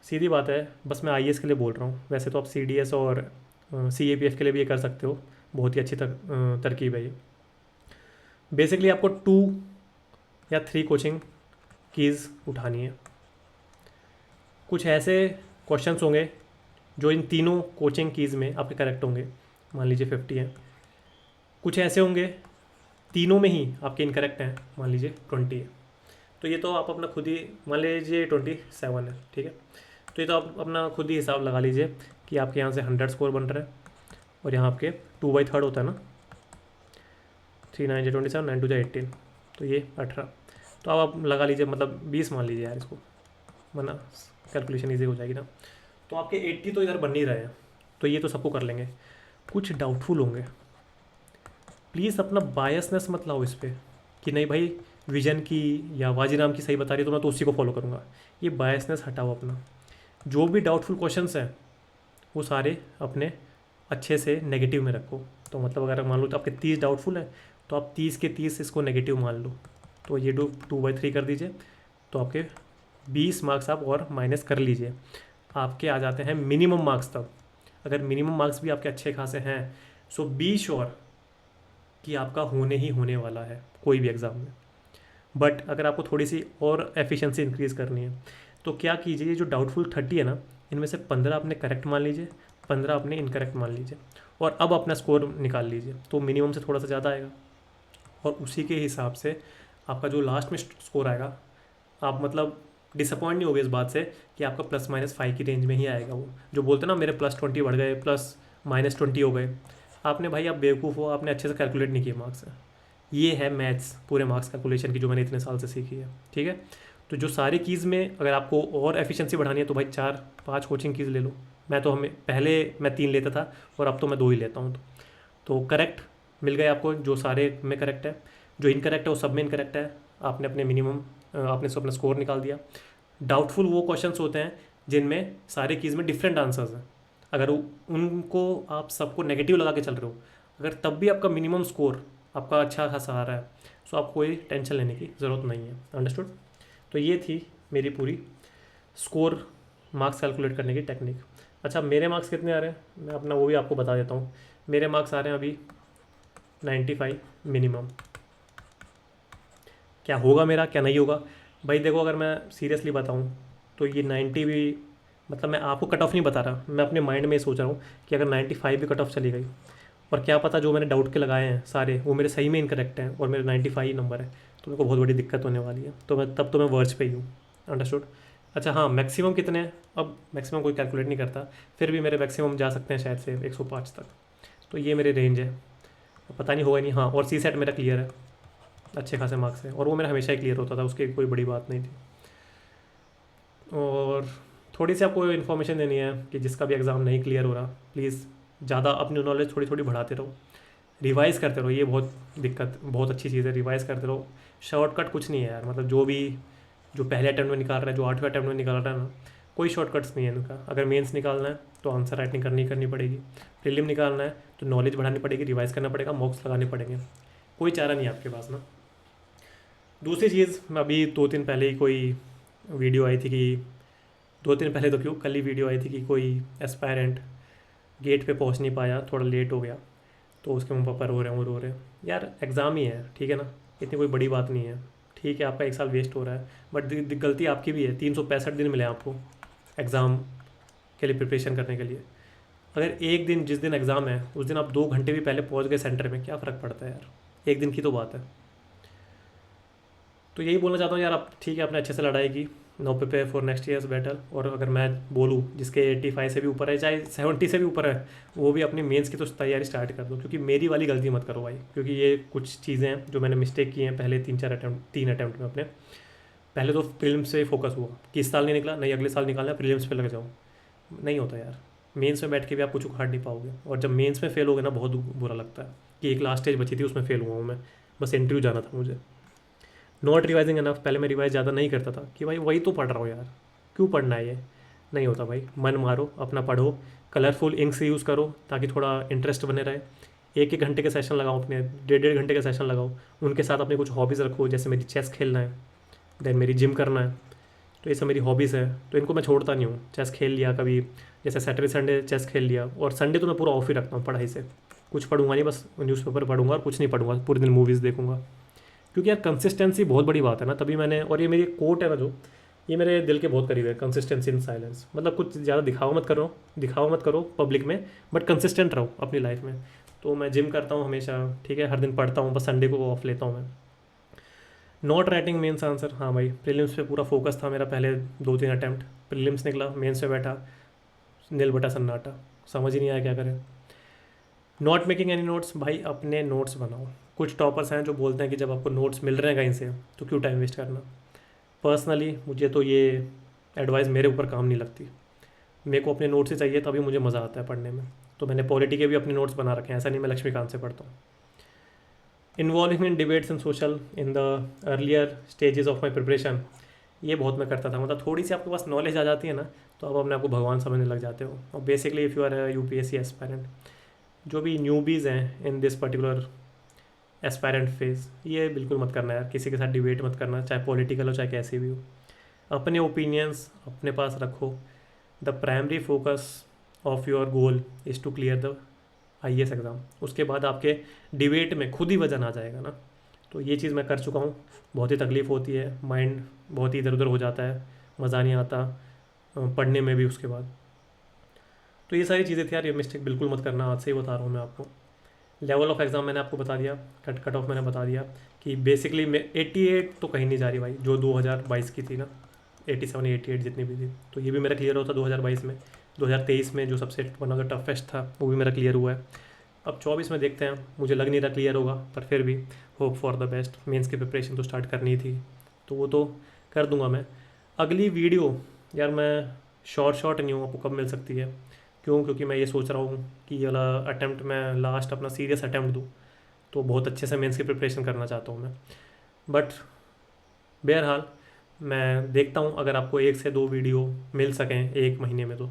सीधी बात है, बस मैं आईएएस के लिए बोल रहा हूँ, वैसे तो आप सीडीएस और सीएपीएफ के लिए भी ये कर सकते हो। बहुत ही अच्छी तरकीब है ये। बेसिकली आपको 2 या 3 कोचिंग कीज़ उठानी है। कुछ ऐसे क्वेश्चंस होंगे जो इन तीनों कोचिंग कीज़ में आपके करेक्ट होंगे, मान लीजिए 50 हैं। कुछ ऐसे होंगे तीनों में ही आपके इनकरेक्ट हैं, मान लीजिए 20 है। तो ये तो आप अपना खुद ही मान लीजिए 27 है, ठीक है। तो ये तो आप अपना खुद ही हिसाब लगा लीजिए कि आपके यहाँ से 100 स्कोर बन रहा है, और यहाँ आपके 2/3 होता है ना, 3 9 27, 9 2 18, तो ये 18। तो अब आप लगा लीजिए, मतलब 20 मान लीजिए यार इसको, वरना कैलकुलेशन ईजी हो जाएगी ना। तो आपके 80 तो इधर बन ही रहे हैं, तो ये तो सबको कर लेंगे। कुछ डाउटफुल होंगे, प्लीज़ अपना बायसनेस मत लाओ इस पर कि नहीं भाई विजन की या वाजीराम की सही बता रही है तो मैं तो उसी को फॉलो करूँगा। ये बायसनेस हटाओ अपना। जो भी डाउटफुल क्वेश्चंस हैं वो सारे अपने अच्छे से नेगेटिव में रखो। तो मतलब अगर मान लो तो आपके 30 डाउटफुल हैं, तो आप 30 के 30 इसको नेगेटिव मान लो। तो ये 2/3 कर दीजिए, तो आपके 20 मार्क्स आप और माइनस कर लीजिए, आपके आ जाते हैं मिनिमम मार्क्स तब। अगर मिनिमम मार्क्स भी आपके अच्छे खासे हैं, सो बी श्योर कि आपका होने ही होने वाला है कोई भी एग्ज़ाम में। बट अगर आपको थोड़ी सी और एफिशिएंसी इंक्रीज़ करनी है तो क्या कीजिए, ये जो डाउटफुल 30 है ना, इनमें से 15 अपने करेक्ट मान लीजिए, 15 अपने इनकरेक्ट मान लीजिए, और अब अपना स्कोर निकाल लीजिए। तो मिनिमम से थोड़ा सा ज़्यादा आएगा, और उसी के हिसाब से आपका जो लास्ट में स्कोर आएगा, आप मतलब डिसअपॉइंट नहीं होगे इस बात से कि आपका +-5 की रेंज में ही आएगा। वो जो बोलते हैं ना मेरे +20 बढ़ गए, +-20 हो गए, आपने भाई आप बेवकूफ़ हो, आपने अच्छे से कैलकुलेट नहीं किए मार्क्स। ये है मैथ्स पूरे मार्क्स कैलकुलेशन की जो मैंने इतने साल से सीखी है, ठीक है। तो जो सारी कीज़ में अगर आपको और एफिशिएंसी बढ़ानी है तो भाई 4-5 कोचिंग कीज़ ले लो। मैं तो हमें पहले मैं 3 लेता था, और अब तो मैं 2 ही लेता हूँ। तो करेक्ट मिल गए आपको, जो सारे में करेक्ट है, जो इनकरेक्ट है वो सब में इनकरेक्ट है। आपने अपने मिनिमम, आपने सब अपना स्कोर निकाल दिया। डाउटफुल वो क्वेश्चंस होते हैं जिनमें सारे कीज़ में डिफरेंट आंसर्स हैं। अगर उनको आप सबको नेगेटिव लगा के चल रहे हो, अगर तब भी आपका मिनिमम स्कोर आपका अच्छा खासा आ रहा है, सो आपको कोई टेंशन लेने की ज़रूरत नहीं है। अंडरस्टूड। तो ये थी मेरी पूरी स्कोर मार्क्स कैलकुलेट करने की टेक्निक। अच्छा, मेरे मार्क्स कितने आ रहे हैं मैं अपना वो भी आपको बता देता हूँ। मेरे मार्क्स आ रहे हैं अभी 95 मिनिमम। क्या होगा मेरा, क्या नहीं होगा भाई, देखो अगर मैं सीरियसली बताऊँ तो ये 90 भी, मतलब मैं आपको कट ऑफ नहीं बता रहा, मैं अपने माइंड में ये सोच रहा हूँ कि अगर 95 भी कट ऑफ चली गई, और क्या पता जो मैंने डाउट के लगाए हैं सारे वो मेरे सही में इनकरेक्ट हैं और मेरे 95 नंबर है, तो मेरे को बहुत बड़ी दिक्कत होने वाली है। तो मैं तब तो मैं वर्ज पे ही हूँ। अंडरस्टूड। अच्छा हाँ, मैक्सिमम कितने हैं, अब मैक्सिमम कोई कैलकुलेट नहीं करता, फिर भी मेरे मैक्सिमम जा सकते हैं शायद से 105 तक। तो ये मेरे रेंज है, पता नहीं होगा नहीं। हाँ, और सी सेट मेरा क्लियर है, अच्छे खासे मार्क्स हैं, और वो मेरा हमेशा ही क्लियर होता था, उसकी कोई बड़ी बात नहीं थी। और थोड़ी सी आपको इन्फॉर्मेशन देनी है कि जिसका भी एग्ज़ाम नहीं क्लियर हो रहा, प्लीज़ ज़्यादा अपनी नॉलेज थोड़ी थोड़ी बढ़ाते रहो, रिवाइज़ करते रहो। ये बहुत अच्छी चीज़ है, रिवाइज़ करते रहो। शॉर्टकट कुछ नहीं है यार, मतलब जो भी जो पहले अटैम्प्ट में निकाल रहा है, जो 8वें अटैम्प्ट में निकाल रहा है ना, कोई शॉर्टकट्स नहीं है इनका। अगर मेंस निकालना है तो आंसर राइटिंग करनी पड़ेगी, प्रीलिम निकालना है तो नॉलेज बढ़ानी पड़ेगी, रिवाइज करना पड़ेगा, मॉक्स लगाने पड़ेंगे, कोई चारा नहीं है आपके पास ना। दूसरी चीज़, मैं अभी 2 दिन पहले ही कोई वीडियो आई थी कि 2 दिन पहले तो क्यों, कल ही वीडियो आई थी कि कोई एस्पायरेंट गेट पे पहुंच नहीं पाया, थोड़ा लेट हो गया, तो उसके मम्मी पापा रो रहे हैं, वो रो रहे हैं। यार एग्ज़ाम ही है, ठीक है ना, इतनी कोई बड़ी बात नहीं है। ठीक है, आपका 1 साल वेस्ट हो रहा है, बट गलती आपकी भी है। 365 दिन मिले आपको एग्ज़ाम के लिए प्रिपरेशन करने के लिए। अगर एक दिन, जिस दिन एग्ज़ाम है उस दिन आप 2 घंटे भी पहले पहुंच गए सेंटर में, क्या फ़र्क पड़ता है यार, एक दिन की तो बात है। तो यही बोलना चाहता हूँ यार, आप ठीक है, आपने अच्छे से लड़ाई की, now prepare for next years better. और अगर मैं बोलूँ जिसके 85 से भी ऊपर है, चाहे 70 से भी ऊपर है, वो भी अपनी मेंस की तो तैयारी स्टार्ट कर दो, क्योंकि मेरी वाली गलती मत करो भाई। क्योंकि ये कुछ चीज़ें हैं जो मैंने मिस्टेक की हैं पहले 3 अटैम्प्ट में अपने। पहले तो प्रीलिम्स पे फोकस हुआ कि इस साल नहीं निकला, नहीं अगले साल निकालना है, प्रीलिम्स पे लग जाओ। नहीं होता यार, मेंस में बैठ के भी आप कुछ उखाड़ नहीं पाओगे, और जब मेंस में फेल हो गए ना, बहुत बुरा लगता है कि एक लास्ट स्टेज बची थी, उसमें फेल हुआ हूँ मैं, बस इंटरव्यू जाना था मुझे। नॉट रिवाइजिंग एनफ, पहले मैं रिवाइज ज़्यादा नहीं करता था कि भाई वही तो पढ़ रहा हूँ यार, क्यों पढ़ना है ये। नहीं होता भाई, मन मारो, अपना पढ़ो, कलरफुल इंक्स यूज़ करो ताकि थोड़ा इंटरेस्ट बने रहे। 1-1 घंटे के सेशन लगाओ, अपने 1.5-1.5 घंटे का सेशन लगाओ, उनके साथ अपने कुछ हॉबीज़ रखो, जैसे मेरी चेस खेलना है, देन मेरी जिम करना है। तो ये सब मेरी हॉबीज़ है, तो इनको मैं छोड़ता नहीं हूँ। चेस खेल लिया कभी, जैसे सैटरडे संडे चेस खेल लिया, और संडे तो मैं पूरा ऑफ ही रखता हूँ पढ़ाई से। कुछ पढ़ूंगा नहीं, बस न्यूज़पेपर पढ़ूंगा और कुछ नहीं पढ़ूंगा, पूरे दिन मूवीज़ देखूंगा। क्योंकि यार कंसिस्टेंसी बहुत बड़ी बात है ना, तभी मैंने, और ये मेरी कोट है ना जो, ये मेरे दिल के बहुत करीब है, कंसिस्टेंसी इन साइलेंस। मतलब कुछ ज़्यादा दिखावा मत करो पब्लिक में, बट कंसिस्टेंट रहो अपनी लाइफ में। तो मैं जिम करता हूँ हमेशा, ठीक है, हर दिन पढ़ता हूँ, बस संडे को ऑफ लेता हूँ मैं। नॉट राइटिंग मेंस आंसर, हाँ भाई, प्रीलिम्स पे पूरा फोकस था मेरा, पहले 2-3 अटैम्प्ट, प्रीलिम्स निकला, मेंस पे बैठा, नील बटा सन्नाटा, समझ ही नहीं आया क्या करें। नॉट मेकिंग एनी नोट्स, भाई अपने नोट्स बनाओ। कुछ टॉपर्स हैं जो बोलते हैं कि जब आपको नोट्स मिल रहे हैं कहीं से तो क्यों टाइम वेस्ट करना। पर्सनली मुझे तो ये एडवाइस मेरे ऊपर काम नहीं लगती। मेरे को अपने नोट्स ही चाहिए, तभी मुझे मज़ा आता है पढ़ने में। तो मैंने पॉलिटी के भी अपने नोट्स बना रखे हैं, ऐसा नहीं मैं लक्ष्मीकांत से पढ़ता हूँ। Involving in debates and social in the earlier stages of my preparation, ये बहुत मैं करता था। मतलब थोड़ी सी आपके पास नॉलेज आ जाती है ना, तो आप अपने आप को भगवान समझने लग जाते हो। और basically if you are UPSC aspirant, जो भी न्यूबीज़ हैं in this particular aspirant phase, ये बिल्कुल मत करना यार, किसी के साथ डिबेट मत करना, चाहे पॉलिटिकल हो चाहे कैसी भी हो। अपने ओपिनियंस अपने पास रखो। The primary focus of your goal is to clear the IAS exam. उसके बाद आपके डिबेट में खुद ही वजन आ जाएगा ना। तो ये चीज़ मैं कर चुका हूँ, बहुत ही तकलीफ़ होती है, माइंड बहुत ही इधर उधर हो जाता है, मज़ा नहीं आता पढ़ने में भी उसके बाद। तो ये सारी चीज़ें थी यार, ये मिस्टेक बिल्कुल मत करना, आज से ही बता रहा हूँ मैं आपको। लेवल ऑफ एग्ज़ाम मैंने आपको बता दिया, कट ऑफ मैंने बता दिया कि बेसिकली मैं 88 तो कहीं नहीं जा रही भाई, जो 2022 की थी ना, 87 या 88 जितनी भी थी, तो ये भी मेरा क्लियर होता 2022 में। 2023 में जो सबसे वन ऑफ द टफेस्ट था वो भी मेरा क्लियर हुआ है। अब 24 में देखते हैं, मुझे लग नहीं रहा क्लियर होगा, पर फिर भी hope for the best. Mains की प्रिपरेशन तो स्टार्ट करनी थी, तो वो तो कर दूंगा मैं। अगली वीडियो यार मैं शॉर्ट नहीं हूँ, आपको कब मिल सकती है, क्यों, क्योंकि मैं ये सोच रहा हूँ कि ये वाला अटैम्प्ट मैं लास्ट अपना सीरियस अटैम्प्ट दूँ, तो बहुत अच्छे से मेंस की प्रिपरेशन करना चाहता हूँ मैं। बट बहरहाल मैं देखता हूँ, अगर आपको 1 से 2 वीडियो मिल सकें 1 महीने में तो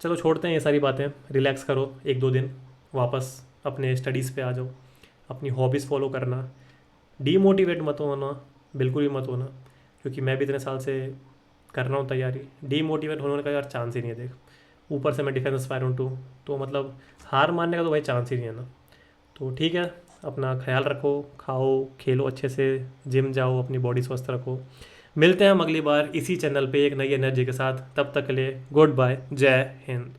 चलो छोड़ते हैं ये सारी बातें, रिलैक्स करो 1-2 दिन, वापस अपने स्टडीज़ पे आ जाओ, अपनी हॉबीज़ फॉलो करना, डीमोटिवेट मत होना, बिल्कुल भी मत होना, क्योंकि मैं भी इतने साल से कर रहा हूँ तैयारी। डीमोटिवेट होने का यार चांस ही नहीं है, देख ऊपर से मैं डिफेंस एस्पायरेंट हूँ, तो मतलब हार मानने का तो भाई चांस ही नहीं है ना। तो ठीक है, अपना ख्याल रखो, खाओ खेलो अच्छे से, जिम जाओ, अपनी बॉडी स्वस्थ रखो। मिलते हैं हम अगली बार इसी चैनल पे एक नई एनर्जी के साथ, तब तक के लिए गुड बाय, जय हिंद।